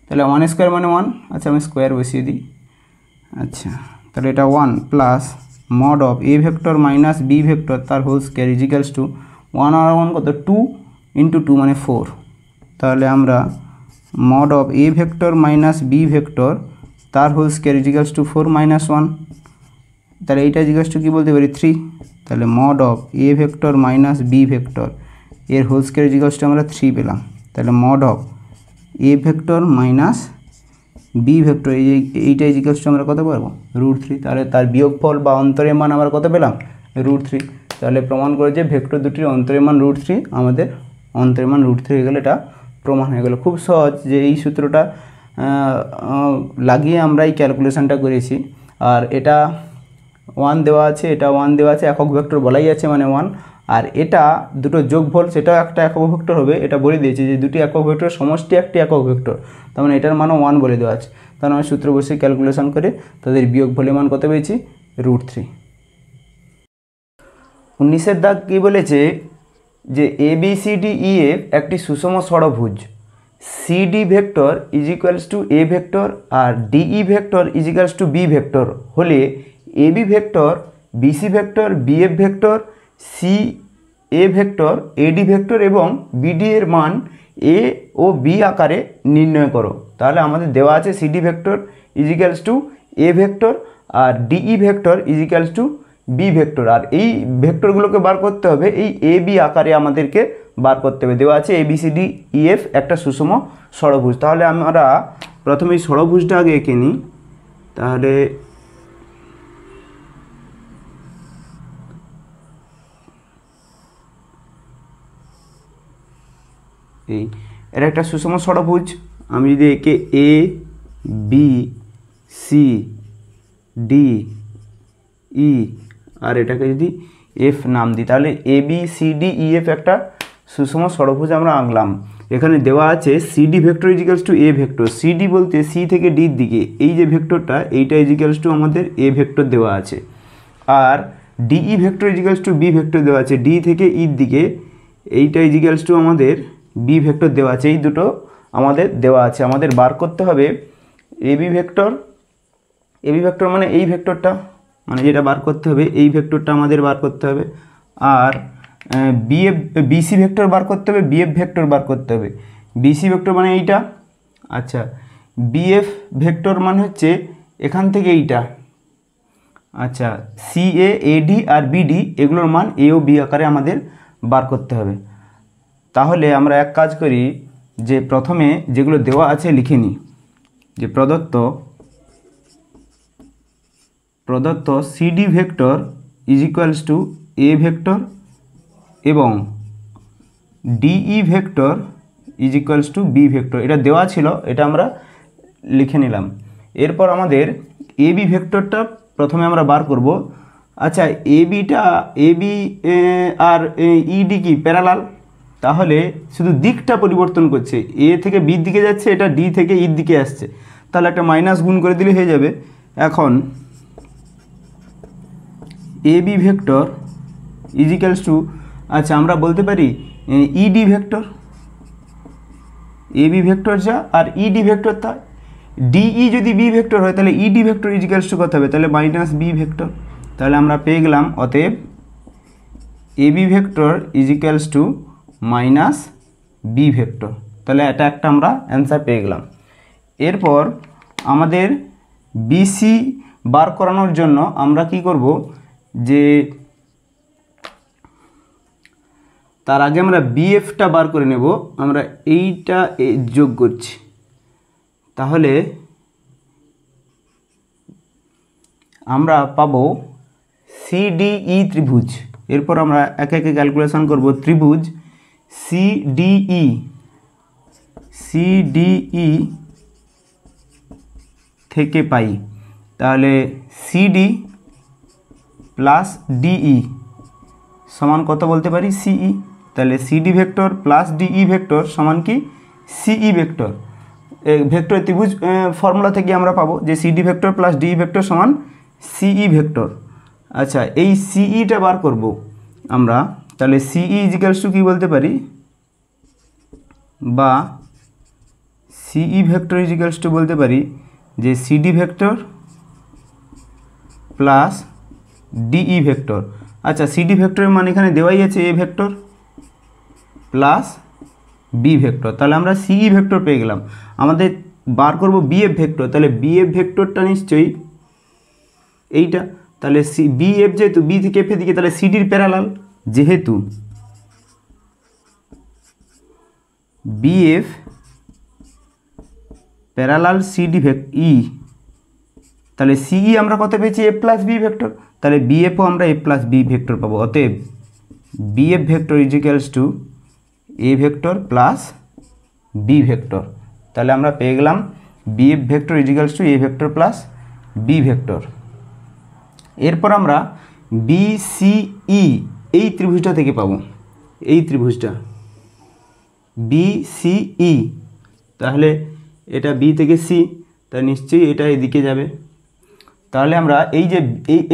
Speaker 1: তাহলে 1 স্কোয়ার মানে 1। আচ্ছা আমি স্কোয়ার বসিয়ে দিই। আচ্ছা তাহলে এটা 1 plus mod of A vector minus B vector তার হোল স্কোয়ার ইজিক্যালস টু 1 আর 1 কত 2 ইন্টু 2 মানে 4। তাহলে আমরা mod of A vector minus B vector তার whole square equals to 4 minus 1। তাহলে এইটা ইজিক্যালস টু কী বলতে পারি 3। তাহলে mod of A vector minus B vector এর হোল স্কোয়ার ইজিক্যালস টু আমরা 3 পেলাম। তাহলে mod of A vector minus B vector এইটা ইজিক্যালস টু আমরা কত পারবো √3। তাহলে তার বিয়োগফল বা অন্তরের মান আমরা কত পেলাম √3। তাহলে প্রমাণ করে যে ভেক্টর দুটির অন্তরের মান √3, আমাদের অন্তরের মান √3 হয়ে গেলে এটা প্রমাণ হয়ে গেল। খুব সহজ যে এই সূত্রটা লাগিয়ে আমরা এই ক্যালকুলেশনটা করেছি। আর এটা 1 দেওয়া আছে, এটা 1 দেওয়া আছে, একক ভেক্টর বলাই আছে মানে 1। আর এটা দুটো যোগফল, সেটাও একটা একক ভেক্টর হবে, এটা বলে দিয়েছে যে দুটি একক ভেক্টর সমষ্টি একটি একক ভেক্টর, তার মানে এটার মানও 1 বলে দেওয়া আছে। তার মানে সূত্র বসে ক্যালকুলেশন করে তাদের বিয়োগফলের মান কত পেয়েছি √3। 19 দাগ কী বলেছে যে ABCDEF একটি সুষম ষড়ভুজ, CD vector is equals to A vector আর DE vector is equals to B vector হলে AB vector BC vector BF vector CA vector AD vector এবং BD এর মান A ও B আকারে নির্ণয় করো। তাহলে আমাদের দেওয়া আছে CD vector is equals to A vector আর DE vector is equals to B vector. আর এই ভেক্টরগুলোকে বার করতে হবে এই AB আকারে আমাদেরকে বার করতে হবে। দেওয়া আছে ABCDEF একটা সুষম ষড়ভুজ। তাহলে আমরা প্রথমে এই ষড়ভুজটা আগে এঁকে নিই। তাহলে এই এর একটা সুষম ষড়ভুজ আমি যদি একে ABCDE আর এটাকে যদি F নাম দিই তাহলে ABCDEF একটা সুষম ষড়ভুজ আমরা আঁকলাম। এখানে দেওয়া আছে CD vector equals to A vector. CD বলতে C থেকে D দিকে এই যে ভেক্টরটা এইটা ইজিক্যালস টু আমাদের A ভেক্টর দেওয়া আছে। আর DE vector equals to B vector দেওয়া আছে। D থেকে E দিকে এইটা ইজিক্যালস টু আমাদের B ভেক্টর দেওয়া আছে। এই দুটো আমাদের দেওয়া আছে। আমাদের বার করতে হবে AB ভেক্টর মানে এই ভেক্টরটা, মানে যেটা বার করতে হবে এই ভেক্টরটা আমাদের বার করতে হবে। আর BC ভেক্টর বার করতে হবে, BF ভেক্টর বার করতে হবে। BC ভেক্টর মানে এইটা। আচ্ছা BF ভেক্টর মানে হচ্ছে এখান থেকে এইটা। আচ্ছা CA AD আর BD এগুলোর মান A ও B আকারে আমাদের বার করতে হবে। তাহলে আমরা এক কাজ করি যে প্রথমে যেগুলো দেওয়া আছে লিখে নিই। যে প্রদত্ত CD vector is equals to A vector এবং DE vector is equals to B vector, এটা দেওয়া ছিল, এটা আমরা লিখে নিলাম। এরপর আমাদের AB ভেক্টরটা প্রথমে আমরা বার করব। আচ্ছা AB আর ED কি প্যারালাল, তাহলে শুধু দিকটা পরিবর্তন করছে, A থেকে B দিকে যাচ্ছে, এটা D থেকে E দিকে আসছে, তাহলে একটা মাইনাস গুণ করে দিলে হয়ে যাবে। এখন AB vector is equals two, আচ্ছা আমরা বলতে পারি ED ভেক্টর, AB ভেক্টর যা আর ED ভেক্টর তা। DE যদি B ভেক্টর হয় তাহলে ED vector is equals two কত হবে, তাহলে মাইনাস B ভেক্টর। তাহলে আমরা পেয়ে গেলাম অতএব AB vector is equals two minus B vector. তাহলে এটা একটা আমরা অ্যান্সার পেয়ে গেলাম। এরপর আমাদের BC বার করানোর জন্য আমরা কি করব, যে তার আগে আমরা BFটা বার করে নেব। আমরা এইটা যোগ করছি, তাহলে আমরা পাবো CDE ত্রিভুজ। এরপর আমরা একে একে ক্যালকুলেশন করব। ত্রিভুজ CDE থেকে পাই, তাহলে CD প্লাস DE সমান কত বলতে পারি CE। তাহলে CD vector plus DE vector সমান কি CE ভেক্টর। ভেক্টর ত্রিভুজ ফর্মুলা থেকে আমরা পাবো যে CD vector plus DE vector সমান CE ভেক্টর। আচ্ছা এই সিইটা বার করব আমরা, তাহলে সিই ইজিক্যালস টু কী বলতে পারি, বা সিই ভেক্টর ইজিক্যালস টু বলতে পারি যে CD vector plus DE vector. আচ্ছা সিডি ভেক্টরের মান এখানে দেওয়াই আছে A vector plus B vector, তাহলে আমরা সিই ভেক্টর পেয়ে গেলাম। আমাদের বার করব বিএফ ভেক্টর, তাহলে বিএফ ভেক্টরটা নিশ্চয়ই এইটা, তাহলে বিএফ যেহেতু বি থেকে এফ এর দিকে, তাহলে সিডির প্যারালাল, যেহেতু বিএফ প্যারালাল সিডি ই, তাহলে সিই আমরা কত পেয়েছি এ প্লাস বি ভেক্টর, তাহলে বিএফও আমরা এ প্লাস বি ভেক্টর পাবো। অতএব BF vector equals to A vector plus B vector, তাহলে আমরা পেয়ে গেলাম BF vector equals to A vector plus B vector. এরপর আমরা বিসিই এই ত্রিভুজটা থেকে পাবো, এই ত্রিভুজটা বিসিই, তাহলে এটা বি থেকে সি, তা নিশ্চয়ই এটা এদিকে যাবে, তাহলে আমরা এই যে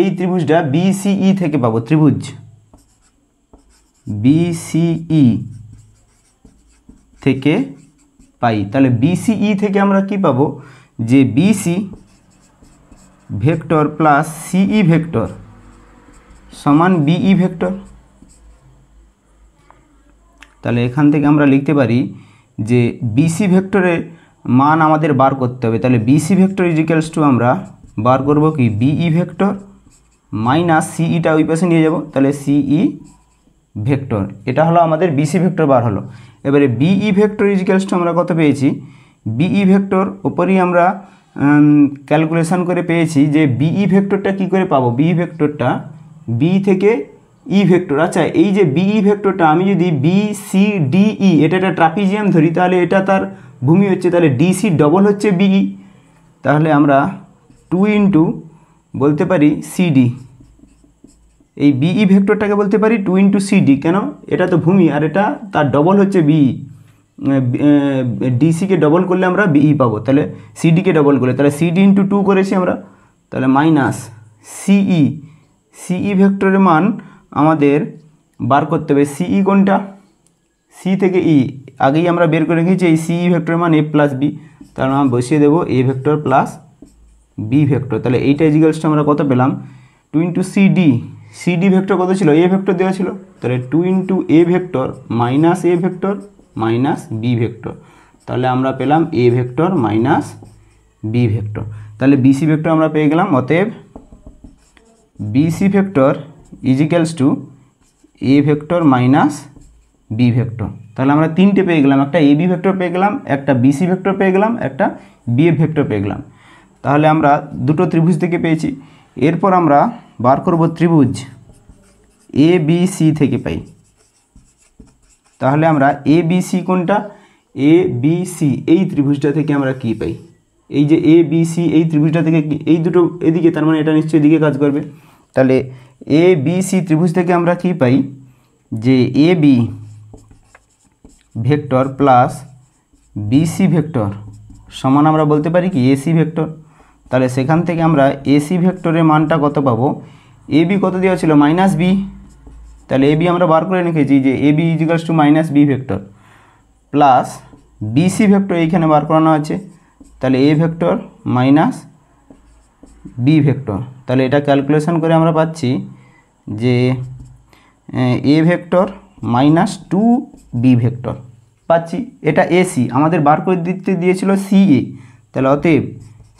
Speaker 1: এই ত্রিভুজটা বিসিই থেকে পাবো, ত্রিভুজ বিসিই থেকে পাই, তাহলে বিসিই থেকে আমরা কি পাবো, যে BC vector plus CE vector সমান বিই ভেক্টর। তাহলে এখান থেকে আমরা লিখতে পারি যে বিসি ভেক্টরের মান আমাদের বার করতে হবে, তাহলে বিসি ভেক্টর ইজিক্যালস টু আমরা বার করব কি বিই ভেক্টর মাইনাস সিইটা ওই পাশে নিয়ে যাব, তাহলে সিই ভেক্টর, এটা হলো আমাদের বিসি ভেক্টর বার হলো। এবারে বিই ভেক্টর ইজিক্যালস টু আমরা কত পেয়েছি, বিই ভেক্টর ওপরই আমরা ক্যালকুলেশন করে পেয়েছি যে বিই ভেক্টরটা কি করে পাবো, বিই ভেক্টরটা বি থেকে ই ভেক্টর। আচ্ছা এই যে বিই ভেক্টরটা আমি যদি বি সি ডিই এটা একটা ট্রাপিজিয়াম ধরি, তাহলে এটা তার ভূমি হচ্ছে, তাহলে ডিসি ডবল হচ্ছে বিই, তাহলে আমরা 2 ইন্টু বলতে পারি সিডি, এই বিই ভেক্টরটাকে বলতে পারি 2 ইন্টু সিডি, কেন এটা তো ভূমি আর এটা তার ডবল হচ্ছে বিই, ডিসিকে ডবল করলে আমরা বিই পাবো, তাহলে সিডিকে ডবল করলে তাহলে সিডি ইন্টু 2 করেছি আমরা, তাহলে মাইনাস সিই ভেক্টরের মান আমাদের বার করতে হবে, সিই কোনটা, সি থেকে ই আগেই আমরা বের করে রেখেছি, এই সিই ভেক্টরের মান এ প্লাস বি, তাহলে আমরা বসিয়ে দেবো A vector plus B vector, তাহলে এইটা ইজিক্যালসটা আমরা কত পেলাম 2 ইন্টু সিডি ভেক্টর কত ছিল, এ ভেক্টর দেওয়া ছিল, তাহলে 2 into A vector minus A vector minus B vector, তাহলে আমরা পেলাম A vector minus B vector, তাহলে বিসি ভেক্টর আমরা পেয়ে গেলাম। অতএব BC vector equals to A vector minus B vector, তাহলে আমরা তিনটে পেয়ে গেলাম, একটা এ বি ভেক্টর পেয়ে গেলাম, একটা বিসি ভেক্টর পেয়ে গেলাম, একটা বিএফ ভেক্টর পেয়ে গেলাম, তাহলে আমরা দুটো ত্রিভুজ থেকে পেয়েছি। এরপর আমরা বার করব ত্রিভুজ এ বি সি থেকে পাই, তাহলে আমরা এ বি সি কোনটা, এ বি সি এই ত্রিভুজটা থেকে আমরা কি পাই, এই যে এ বি সি এই ত্রিভুজটা থেকে এই দুটো এদিকে, তার মানে এটা নিশ্চয়ই এদিকে কাজ করবে, তাহলে এ বি সি ত্রিভুজ থেকে আমরা কি পাই, যে A B vector plus BC vector সমান আমরা বলতে পারি কি এসি ভেক্টর, তাহলে সেখান থেকে আমরা এসি ভেক্টরের মানটা কত পাবো, এ বি কত দেওয়া ছিল মাইনাস বি, তাহলে এ বি আমরা বার করে রেখেছি যে A B equals to minus B vector plus BC vector এইখানে বার করানো আছে, তাহলে এ ভেক্টর মাইনাস বি ভেক্টর, তাহলে এটা ক্যালকুলেশন করে আমরা পাচ্ছি যে এ ভেক্টর মাইনাস 2 বি ভেক্টর পাচ্ছি, এটা এসি আমাদের বার করে দিতে দিয়েছিল সিএ, তাহলে অতএব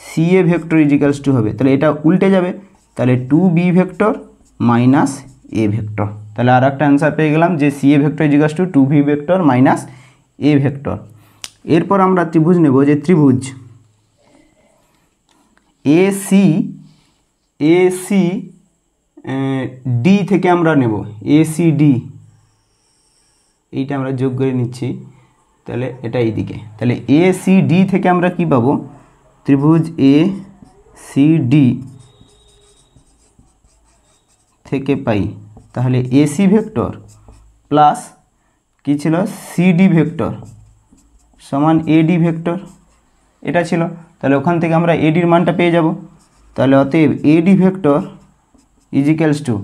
Speaker 1: সিএ ভেক্টর ইজিক্যালস টু হবে, তাহলে এটা উল্টে যাবে, তাহলে 2 বি ভেক্টর মাইনাস এ ভেক্টর, তাহলে আর একটা অ্যান্সার পেয়ে গেলাম যে CA vector equals to 2 B vector minus A vector. এরপর আমরা ত্রিভুজ নেব, যে ত্রিভুজ এসি ডি থেকে আমরা নেব, এসিডি এইটা আমরা যোগ করে নিচ্ছি, তাহলে এটা এইদিকে, তাহলে এসিডি থেকে আমরা কি পাবো, ত্রিভুজ এসিডি থেকে পাই, তাহলে এসি ভেক্টর প্লাস কি ছিল সিডি ভেক্টর সমান এডি ভেক্টর, এটা ছিল, তাহলে ওখান থেকে আমরা এডির মানটা পেয়ে যাব, তাহলে অতএব AD vector equals to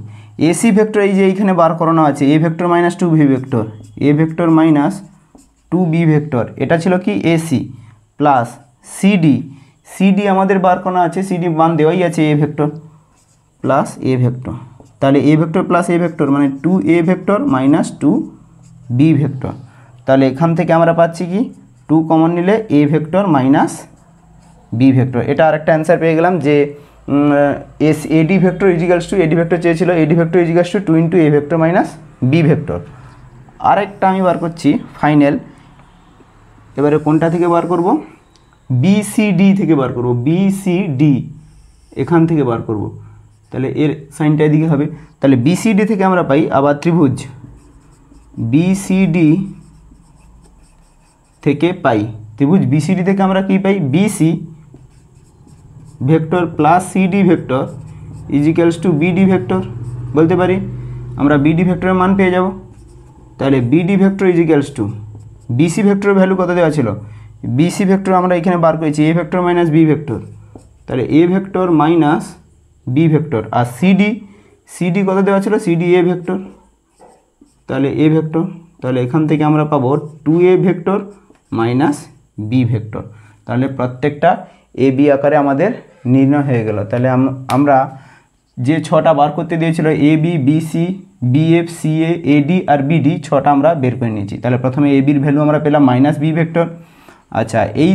Speaker 1: AC vector, এই যে এইখানে বার করানো আছে A vector minus 2b vector, A vector minus 2b vector, এটা ছিল কি এসি প্লাস সিডি, সিডি আমাদের বার করানো আছে, সিডি মান দেওয়াই আছে A vector plus A vector, তাহলে এ ভেক্টর প্লাস এ ভেক্টর মানে 2a vector minus 2b vector. তাহলে এখান থেকে আমরা পাচ্ছি কি 2 কমন নিলে A vector minus B vector. এটা আরেকটা অ্যান্সার পেয়ে গেলাম যে AD vector equals to, AD vector চেয়েছিল, AD vector equals to 2 into A vector minus B vector. আরেকটা আমি বার করছি ফাইনাল, এবারে কোনটা থেকে বার করব, বিসিডি থেকে বার করব, বিসিডি এখান থেকে বার করব, তাহলে এর সাইনটা এদিকে হবে, তাহলে বিসিডি থেকে আমরা পাই আবার ত্রিভুজ বিসিডি থেকে পাই, ত্রিভুজ বিসিডি থেকে আমরা কি পাই, BC vector plus CD vector equals to BD vector, বলতে পারি আমরা বিডি ভেক্টরের মান পেয়ে যাব। তাহলে BD vector equals to BC ভেক্টরের ভ্যালু কত দেওয়া ছিল, বিসি ভেক্টর আমরা এখানে বার করেছি A vector minus B vector, তাহলে এ ভেক্টর মাইনাস বি ভেক্টর, আর সিডি, সিডি কত দেওয়া ছিল, সিডি এ ভেক্টর, তাহলে এ ভেক্টর, তাহলে এখান থেকে আমরা পাবো 2a vector minus B vector. তাহলে প্রত্যেকটা এ বি আকারে আমাদের নির্ণয় হয়ে গেল। তাহলে আমরা যে ছটা বার করতে দিয়েছিল A B BC BF CA eddy R BD, ছটা আমরা বের করে নিয়েছি। তাহলে প্রথমে এ বির ভ্যালু আমরা পেলাম মাইনাস বি ভেক্টর। আচ্ছা, এই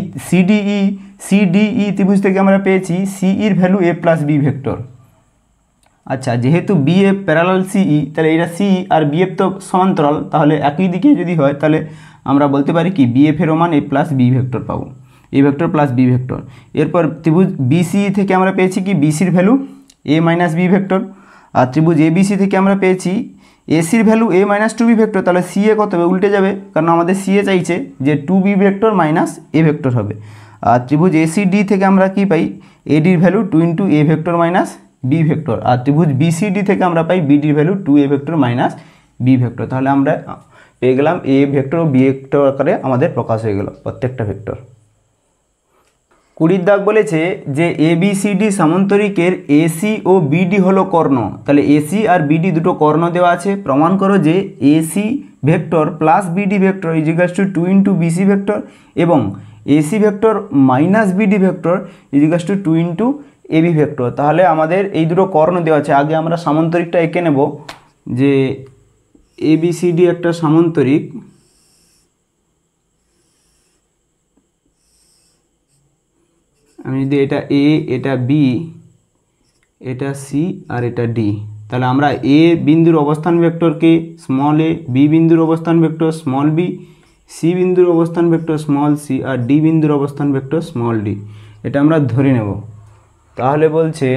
Speaker 1: সিডিই ত্রিভুজ থেকে আমরা পেয়েছি সিইর ভ্যালু এ প্লাস বি ভেক্টর। আচ্ছা, যেহেতু বিএফ প্যারালাল সিই, তাহলে এটা সিই আর বিএফ তো সমান্তরাল, তাহলে একই দিকে যদি হয় তাহলে আমরা বলতে পারি কি বিএফের মান এ প্লাস বি ভেক্টর পাবো, A vector plus B vector. এরপর ত্রিভুজ বিসিই থেকে আমরা পেয়েছি কি বিসির value A minus B vector, আর ত্রিভুজ এবিসি থেকে আমরা পেয়েছি এসির value A minus 2b vector. তাহলে সিএ কত হবে, উল্টে যাবে, কারণ আমাদের সিএ চাইছে যে 2b ভেক্টর মাইনাস এ ভেক্টর হবে। আর ত্রিভুজ এসিডি থেকে আমরা কি পাই, এডির value 2 into A vector minus B vector, আর ত্রিভুজ বিসিডি থেকে আমরা পাই বিডির value 2a vector minus B vector. তাহলে আমরা পেয়ে গেলাম এ ভেক্টর ও বি ভেক্টর আকারে আমাদের প্রকাশ হয়ে গেল প্রত্যেকটা ভেক্টর। 20 দাগ বলেছে যে এবিসিডি সামান্তরিকের এসি ও বিডি হলো কর্ণ। তাহলে এসি আর বিডি দুটো কর্ণ দেওয়া আছে, প্রমাণ করো যে AC vector plus BD vector equals to 2 into BC vector এবং AC vector minus BD vector equals to 2 into AB vector. তাহলে আমাদের এই দুটো কর্ণ দেওয়া আছে। আগে আমরা সামান্তরিকটা এঁকে নেব যে এবিসিডি একটা সামান্তরিক, আমি যদি এটা এ, এটা বি, এটা সি আর এটা ডি, তাহলে আমরা এ বিন্দুর অবস্থান ভেক্টরকে স্মল এ, বি বিন্দুর অবস্থান ভেক্টর স্মল বি, সি বিন্দুর অবস্থান ভেক্টর স্মল সি আর ডি বিন্দুর অবস্থান ভেক্টর স্মল ডি, এটা আমরা ধরে নেব। তাহলে বলছে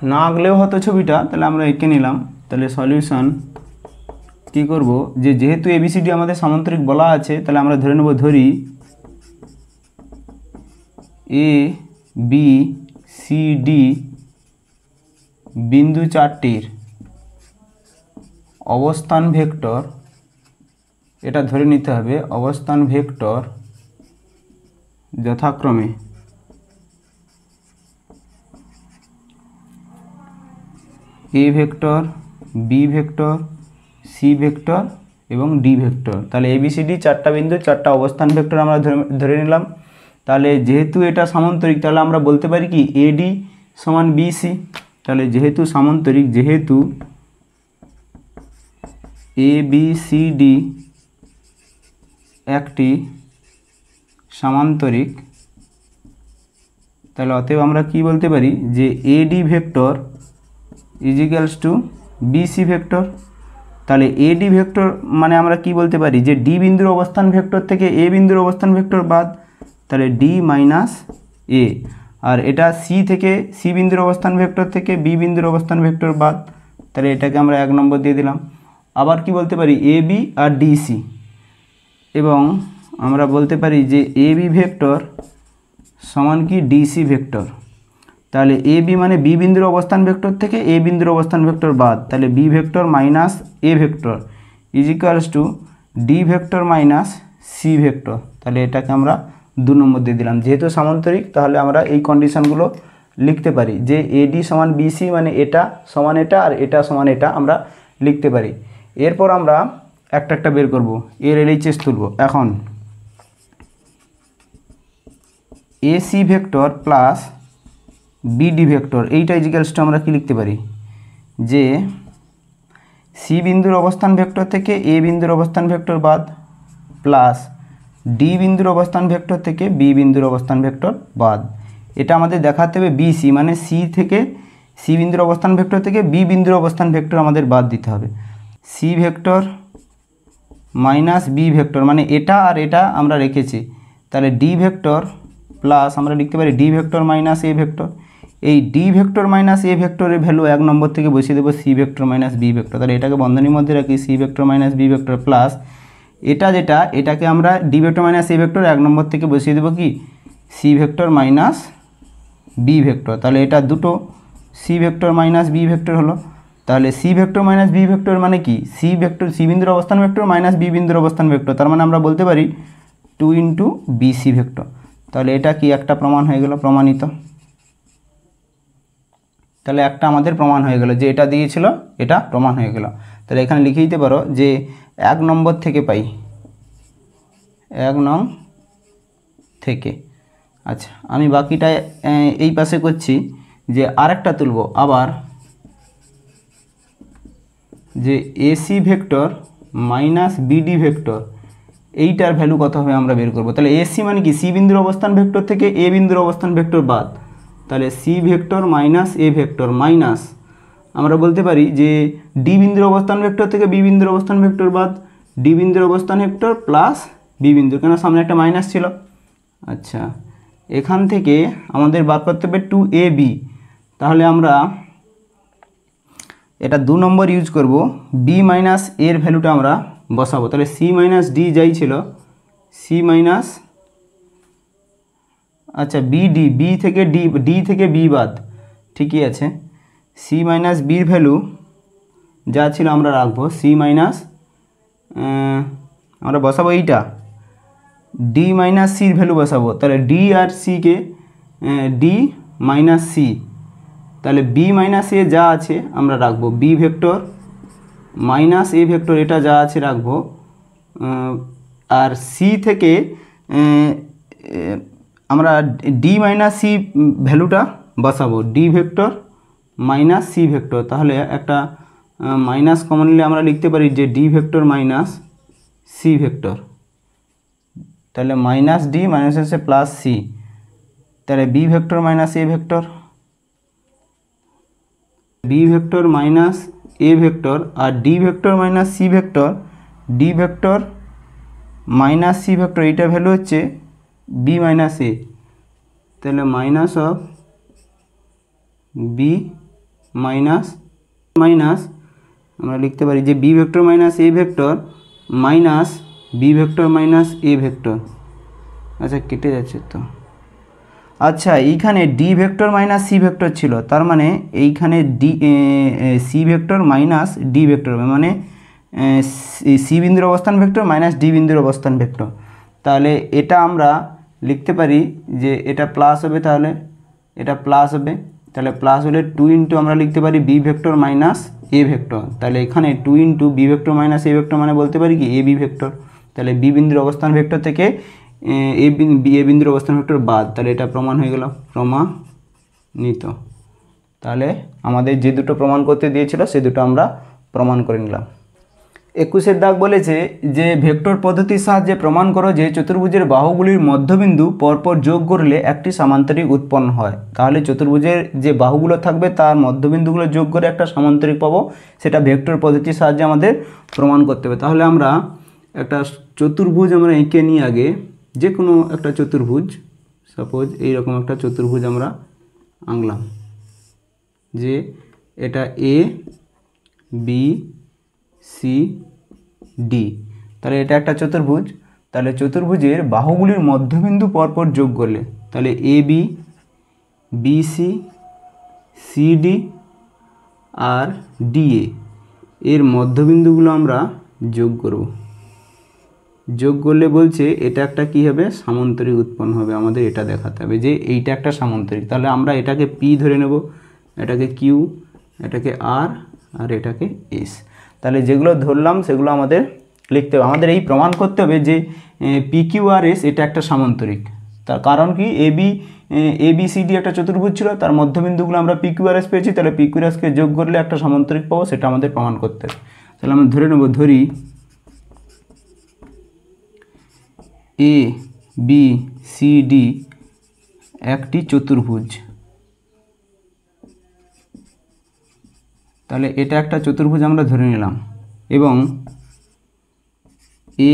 Speaker 1: না আঁকলেও হতো ছবিটা, তাহলে আমরা এঁকে নিলাম। তাহলে সলিউশন কী করব, যে যেহেতু এবিসিডি আমাদের সামান্তরিক বলা আছে, তাহলে আমরা ধরে নেব, ধরি এ বি সি ডি বিন্দু চারটির অবস্থান ভেক্টর, এটা ধরে নিতে হবে অবস্থান ভেক্টর যথাক্রমে A vector, B vector, C vector এবং ডি ভেক্টর। তাহলে এবিসিডি চারটা বিন্দু, চারটা অবস্থান ভেক্টর আমরা ধরে নিলাম। তাহলে যেহেতু এটা সামান্তরিক, তাহলে আমরা বলতে পারি কি এডি সমান বিসি। তাহলে যেহেতু সামান্তরিক, যেহেতু এ বি সি ডি একটি সামান্তরিক, তাহলে অতএব আমরা কি বলতে পারি যে AD vector equals to BC vector. তাহলে এডি ভেক্টর মানে আমরা কি বলতে পারি যে ডি বিন্দুর অবস্থান ভেক্টর থেকে এ বিন্দুর অবস্থান ভেক্টর বাদ, তাহলে ডি মাইনাস এ, আর এটা সি থেকে সি বিন্দুর অবস্থান ভেক্টর থেকে বি বিন্দুর অবস্থান ভেক্টর বাদ, তাহলে এটাকে আমরা 1 নম্বর দিয়ে দিলাম। আবার কি বলতে পারি এ বি আর ডিসি, এবং আমরা বলতে পারি যে এ বি ভেক্টর সমান কি ডিসি ভেক্টর। তাহলে এ বি মানে বি বিন্দুর অবস্থান ভেক্টর থেকে এ বিন্দুর অবস্থান ভেক্টর বাদ, তাহলে B vector minus A vector equals to D vector minus C vector. তাহলে এটাকে আমরা 2 নম্বর দিয়ে দিলাম। যেহেতু সামান্তরিক, তাহলে আমরা এই কন্ডিশনগুলো লিখতে পারি যে এডি সমান বিসি মানে এটা সমান এটা আর এটা সমান এটা আমরা লিখতে পারি। এরপর আমরা একটা একটা বের করব, এর এলএইচএস তুলব। এখন AC vector plus BD vector এইটা ইজিক্যালস টু আমরা কি লিখতে পারি যে সি বিন্দুর অবস্থান ভেক্টর থেকে এ বিন্দুর অবস্থান ভেক্টর বাদ প্লাস ডি বিন্দুর অবস্থান ভেক্টর থেকে বি বিন্দুর অবস্থান ভেক্টর বাদ। এটা আমাদের দেখাতে হবে বিসি মানে সি থেকে সি বিন্দুর অবস্থান ভেক্টর থেকে বি বিন্দুর অবস্থান ভেক্টর আমাদের বাদ দিতে হবে। C vector minus B vector মানে এটা আর এটা আমরা রেখেছি, তাহলে ডি ভেক্টর প্লাস আমরা লিখতে পারি ডি ভেক্টর মাইনাস এ ভেক্টর। এই ডি ভেক্টর মাইনাস এ ভেক্টরের ভ্যালু 1 নম্বর থেকে বসিয়ে দেবো C vector minus B vector. তাহলে এটাকে বন্ধনীর মধ্যে রাখি C vector minus B vector plus এটা যেটা এটাকে আমরা ডি ভেক্টর মাইনাস এ ভেক্টর 1 নম্বর থেকে বসিয়ে দেবো কি C vector minus B vector. তাহলে এটা দুটো C vector minus B vector হলো। তাহলে C vector minus B vector মানে কি সি ভেক্টর সি বিন্দুর অবস্থান ভেক্টর মাইনাস বি বিন্দুর অবস্থান ভেক্টর, তার মানে আমরা বলতে পারি 2 ইন্টু বিসি ভেক্টর। তাহলে এটা কি একটা প্রমাণ হয়ে গেল, প্রমাণিত। তাহলে একটা আমাদের প্রমাণ হয়ে গেল যে এটা দিয়েছিল এটা প্রমাণ হয়ে গেল। তাহলে এখানে লিখে দিতে পারো যে 1 নম্বর থেকে পাই 1 নং থেকে। আচ্ছা আমি বাকিটা এই পাশে করছি যে আরেকটা তুলব আবার যে AC vector minus BD vector এইটার ভ্যালু কত হবে আমরা বের করব। তাহলে এসি মানে কি সি বিন্দুর অবস্থান ভেক্টর থেকে এ বিন্দুর অবস্থান ভেক্টর বাদ, তাহলে সি ভেক্টর মাইনাস এ ভেক্টর মাইনাস আমরা বলতে পারি যে ডি বিন্দুর অবস্থান ভেক্টর থেকে বি বিন্দুর অবস্থান ভেক্টর বাদ ডি বিন্দুর অবস্থান ভেক্টর প্লাস বি বিন্দু, কেন সামনে একটা মাইনাস ছিল। আচ্ছা এখান থেকে আমাদের বার করতে হবে 2ab, তাহলে আমরা এটা 2 নম্বর ইউজ করব, বি মাইনাস এর ভ্যালুটা আমরা বসাবো। তাহলে সি মাইনাস ডি যাই ছিল সি মাইনাস আচ্ছা বিডি বি থেকে ডি থেকে বি বাদ ঠিকই আছে, সি মাইনাস বির ভ্যালু যা ছিল আমরা রাখবো সি মাইনাস আমরা বসাবো এইটা ডি মাইনাস সির ভ্যালু বসাবো। তাহলে ডি আর সিকে ডি মাইনাস সি, তাহলে বি মাইনাস এ যা আছে আমরা রাখবো বি ভেক্টর মাইনাস এ ভেক্টর এটা যা আছে রাখবো, আর সি থেকে আমরা ডি মাইনাস সি ভ্যালুটা বসাবো D vector minus C vector. তাহলে একটা মাইনাস কমন নিলে আমরা লিখতে পারি যে D vector minus C vector, তাহলে মাইনাস ডি মাইনাস এসে প্লাস সি, তাহলে বি ভেক্টর মাইনাস এ ভেক্টর বি ভেক্টর মাইনাস এ ভেক্টর আর D vector minus C vector D vector minus C vector এইটা ভ্যালু হচ্ছে বি মাইনাস এ, তাহলে minus of B minus minus আমরা লিখতে পারি যে বি ভেক্টর মাইনাস এ vector minus B vector minus এ ভেক্টর। আচ্ছা কেটে যাচ্ছে তো। আচ্ছা এইখানে D vector minus C vector ছিল, তার মানে এইখানে D C vector minus D vector হবে মানে সি বিন্দুর অবস্থান ভেক্টর মাইনাস ডি বিন্দুর অবস্থান ভেক্টর। তাহলে এটা আমরা লিখতে পারি যে এটা প্লাস হবে, তাহলে এটা প্লাস হবে, তাহলে প্লাস হলে 2 ইন্টু আমরা লিখতে পারি বি ভেক্টর মাইনাস এ ভেক্টর। তাহলে এখানে 2 ইন্টু বি ভেক্টর মাইনাস এ ভেক্টর মানে বলতে পারি কি এ বি ভেক্টর। তাহলে বি বিন্দুর অবস্থান ভেক্টর থেকে এ বিন্দুর অবস্থান ভেক্টর বাদ, তাহলে এটা প্রমাণ হয়ে গেল, প্রমাণিত। তাহলে আমাদের যে দুটো প্রমাণ করতে দিয়েছিল সে দুটো আমরা প্রমাণ করে নিলাম। 21 দাগ বলেছে যে ভেক্টর পদ্ধতির সাহায্যে প্রমাণ করো যে চতুর্ভুজের বাহুগুলির মধ্যবিন্দু পরপর যোগ করলে একটি সামান্তরিক উৎপন্ন হয়। তাহলে চতুর্ভুজের যে বাহুগুলো থাকবে তার মধ্যবিন্দুগুলো যোগ করে একটা সামান্তরিক পাবো, সেটা ভেক্টর পদ্ধতির সাহায্যে আমাদের প্রমাণ করতে হবে। তাহলে আমরা একটা চতুর্ভুজ আমরা এঁকে নিই আগে, যে কোনো একটা চতুর্ভুজ, সাপোজ এইরকম একটা চতুর্ভুজ আমরা আঁকলাম যে এটা এ বি সি ডি, তাহলে এটা একটা চতুর্ভুজ। তাহলে চতুর্ভুজের বাহুগুলির মধ্যবিন্দু পরপর যোগ করলে তাহলে A B B C C D আর ডি এর মধ্যবিন্দুগুলো আমরা যোগ করব। যোগ করলে বলছে এটা একটা কি হবে, সামান্তরিক উৎপন্ন হবে। আমাদের এটা দেখাতে হবে যে এইটা একটা সামান্তরিক। তাহলে আমরা এটাকে পি ধরে নেব, এটাকে কিউ, এটাকে আর, আর এটাকে এস। তাহলে যেগুলো ধরলাম সেগুলো আমাদের লিখতে হবে। আমাদের এই প্রমাণ করতে হবে যে পি কিউ আর এস এটা একটা সামান্তরিক। তার কারণ কি, এ বি সি ডি একটা চতুর্ভুজ ছিল, তার মধ্যবিন্দুগুলো আমরা পি কিউ আর এস পেয়েছি। তাহলে পি কিউ আর এসকে যোগ করলে একটা সামান্তরিক পাবো, সেটা আমাদের প্রমাণ করতে হবে। তাহলে আমরা ধরে নেব, ধরি এ বি সি ডি একটি চতুর্ভুজ। তাহলে এটা একটা চতুর্ভুজ আমরা ধরে নিলাম, এবং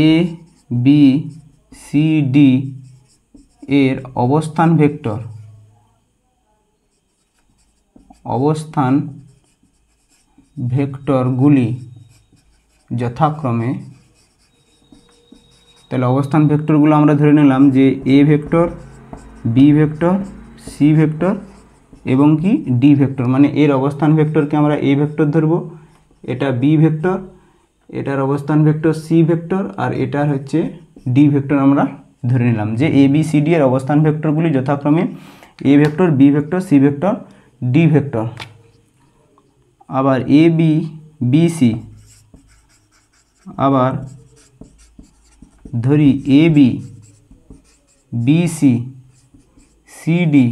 Speaker 1: এ বি সি ডি এর অবস্থান ভেক্টরগুলি যথাক্রমে, তাহলে অবস্থান ভেক্টরগুলো আমরা ধরে নিলাম যে এ vector, B vector, C vector এবং কি ডি ভেক্টর। মানে এর অবস্থান ভেক্টরকে আমরা এ ভেক্টর ধরবো, এটা বি ভেক্টর, এটার অবস্থান ভেক্টর সি ভেক্টর, আর এটার হচ্ছে ডি ভেক্টর আমরা ধরে নিলাম যে এ বি সি ডি এর অবস্থান ভেক্টরগুলি যথাক্রমে A vector, B vector, C vector, D vector. আবার এ বি বি সি, আবার ধরি A B B C, C D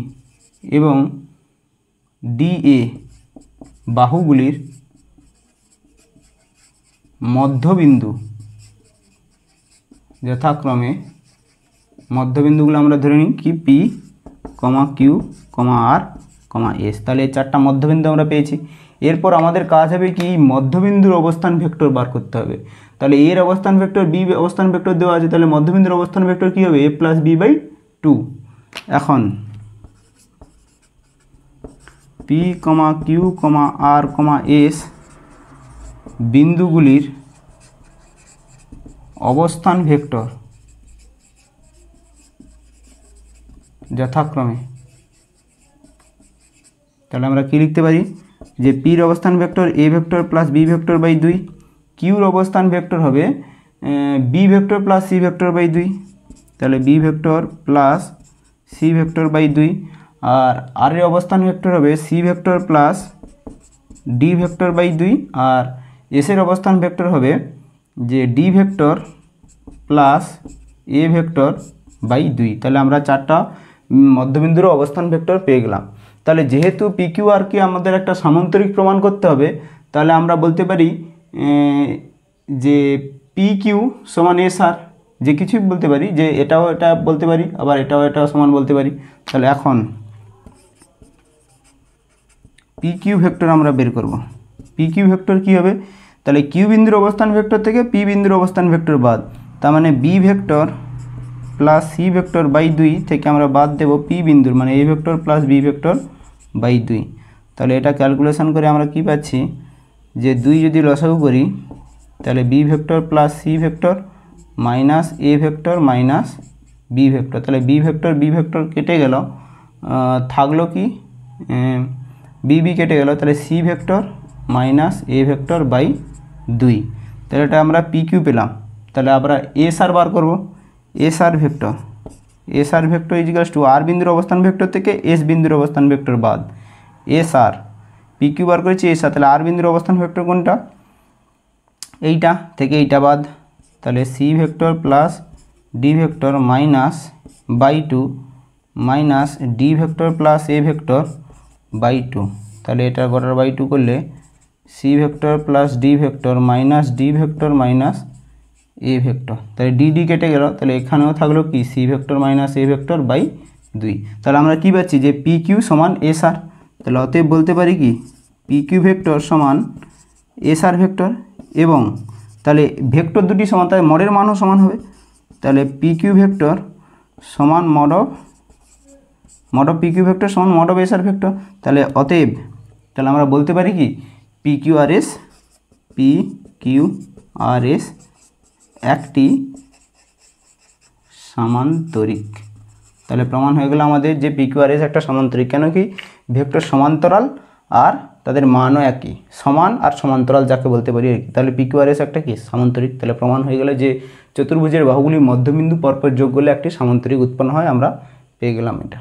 Speaker 1: এবং ডি এ বাহুগুলির মধ্যবিন্দু যথাক্রমে, মধ্যবিন্দুগুলো আমরা ধরে নিই কি পি, কিউ, আর, এস। তাহলে এই চারটা মধ্যবিন্দু আমরা পেয়েছি। এরপর আমাদের কাজ হবে কি, মধ্যবিন্দুর অবস্থান ভেক্টর বার করতে হবে। তাহলে এর অবস্থান ভেক্টর, বি অবস্থান ভেক্টর দেওয়া আছে, তাহলে মধ্যবিন্দুর অবস্থান ভেক্টর কী হবে, এ প্লাস বি বাই 2। এখন পি কিউ আর এস বিন্দুগুলির অবস্থান ভেক্টর যথাক্রমে, তাহলে আমরা কি লিখতে পারি যে পির অবস্থান vector A vector plus B vector by 2, কিউর অবস্থান ভেক্টর হবে B vector plus C vector by 2, তাহলে B vector plus C vector by 2, আর আর এর অবস্থান ভেক্টর হবে C vector plus D vector by 2, আর এসের অবস্থান ভেক্টর হবে যে D vector plus A vector by 2। তাহলে আমরা চারটা মধ্যবিন্দুর অবস্থান ভেক্টর পেয়ে গেলাম। তাহলে যেহেতু পি কিউ আরকে আমাদের একটা সামান্তরিক প্রমাণ করতে হবে, তাহলে আমরা বলতে পারি যে পি কিউ সমান এস আর, যে কিছুই বলতে পারি, যে এটাও এটা বলতে পারি, আবার এটাও সমান বলতে পারি। তাহলে এখন পি কিউ ভেক্টর আমরা বের করব। পি কিউ ভেক্টর কী হবে, তাহলে কিউ বিন্দুর অবস্থান ভেক্টর থেকে পি বিন্দুর অবস্থান ভেক্টর বাদ, তার মানে B vector plus C vector by 2 থেকে আমরা বাদ দেব পি বিন্দুর, মানে এ vector plus B vector by 2। তাহলে এটা ক্যালকুলেশন করে আমরা কি পাচ্ছি যে 2 যদি লসাগু করি, তাহলে B vector plus C vector minus এ ভেক্টর মাইনাস বি ভেক্টর। তাহলে বি ভেক্টর কেটে গেল, থাকলো কি বি কেটে গেল, তাহলে C vector minus A vector by 2। তাহলে এটা আমরা পি কিউ পেলাম। তাহলে আমরা এস আর বার করব। S R vector equals two আর বিন্দুর অবস্থান ভেক্টর থেকে এস বিন্দুর অবস্থান ভেক্টর বাদ এস আর, পি কিউ বার করেছি এস আর, তাহলে আর বিন্দুর অবস্থান ভেক্টর কোনটা, এইটা থেকে এইটা বাদ, তাহলে C vector plus D vector minus by 2 minus D vector plus A vector by 2। তাহলে এটা গোটার বাই 2 করলে C vector plus D vector minus D vector minus এ ভেক্টর, তাহলে ডি কেটে গেল, তাহলে এখানেও থাকলো কি C vector minus A vector by 2। তাহলে আমরা কি পাচ্ছি যে পি কিউ সমান এস আর। তাহলে অতএব বলতে পারি কি পি কিউ ভেক্টর সমান এস আর ভেক্টর, এবং তাহলে ভেক্টর দুটি সমান, তাই মডের মানও সমান হবে। তাহলে পি কিউ ভেক্টর সমান mod of P Q vector সমান mod of S R vector. তাহলে অতএব তাহলে আমরা বলতে পারি কি পি কিউ আর এস একটি সামান্তরিক। তাহলে প্রমাণ হয়ে গেল আমাদের যে পি কিউ আর এস একটা সামান্তরিক। কেন কি, ভেক্টর সমান্তরাল আর তাদের মানও একই, সমান আর সমান্তরাল যাকে বলতে পারি আর কি। তাহলে পি কিউ আর এস একটা কি সামান্তরিক। তাহলে প্রমাণ হয়ে গেল যে চতুর্ভুজের বাহুগুলির মধ্যবিন্দু পরপর যোগ করলে একটি সামান্তরিক উৎপন্ন হয়। আমরা পেয়ে গেলাম এটা।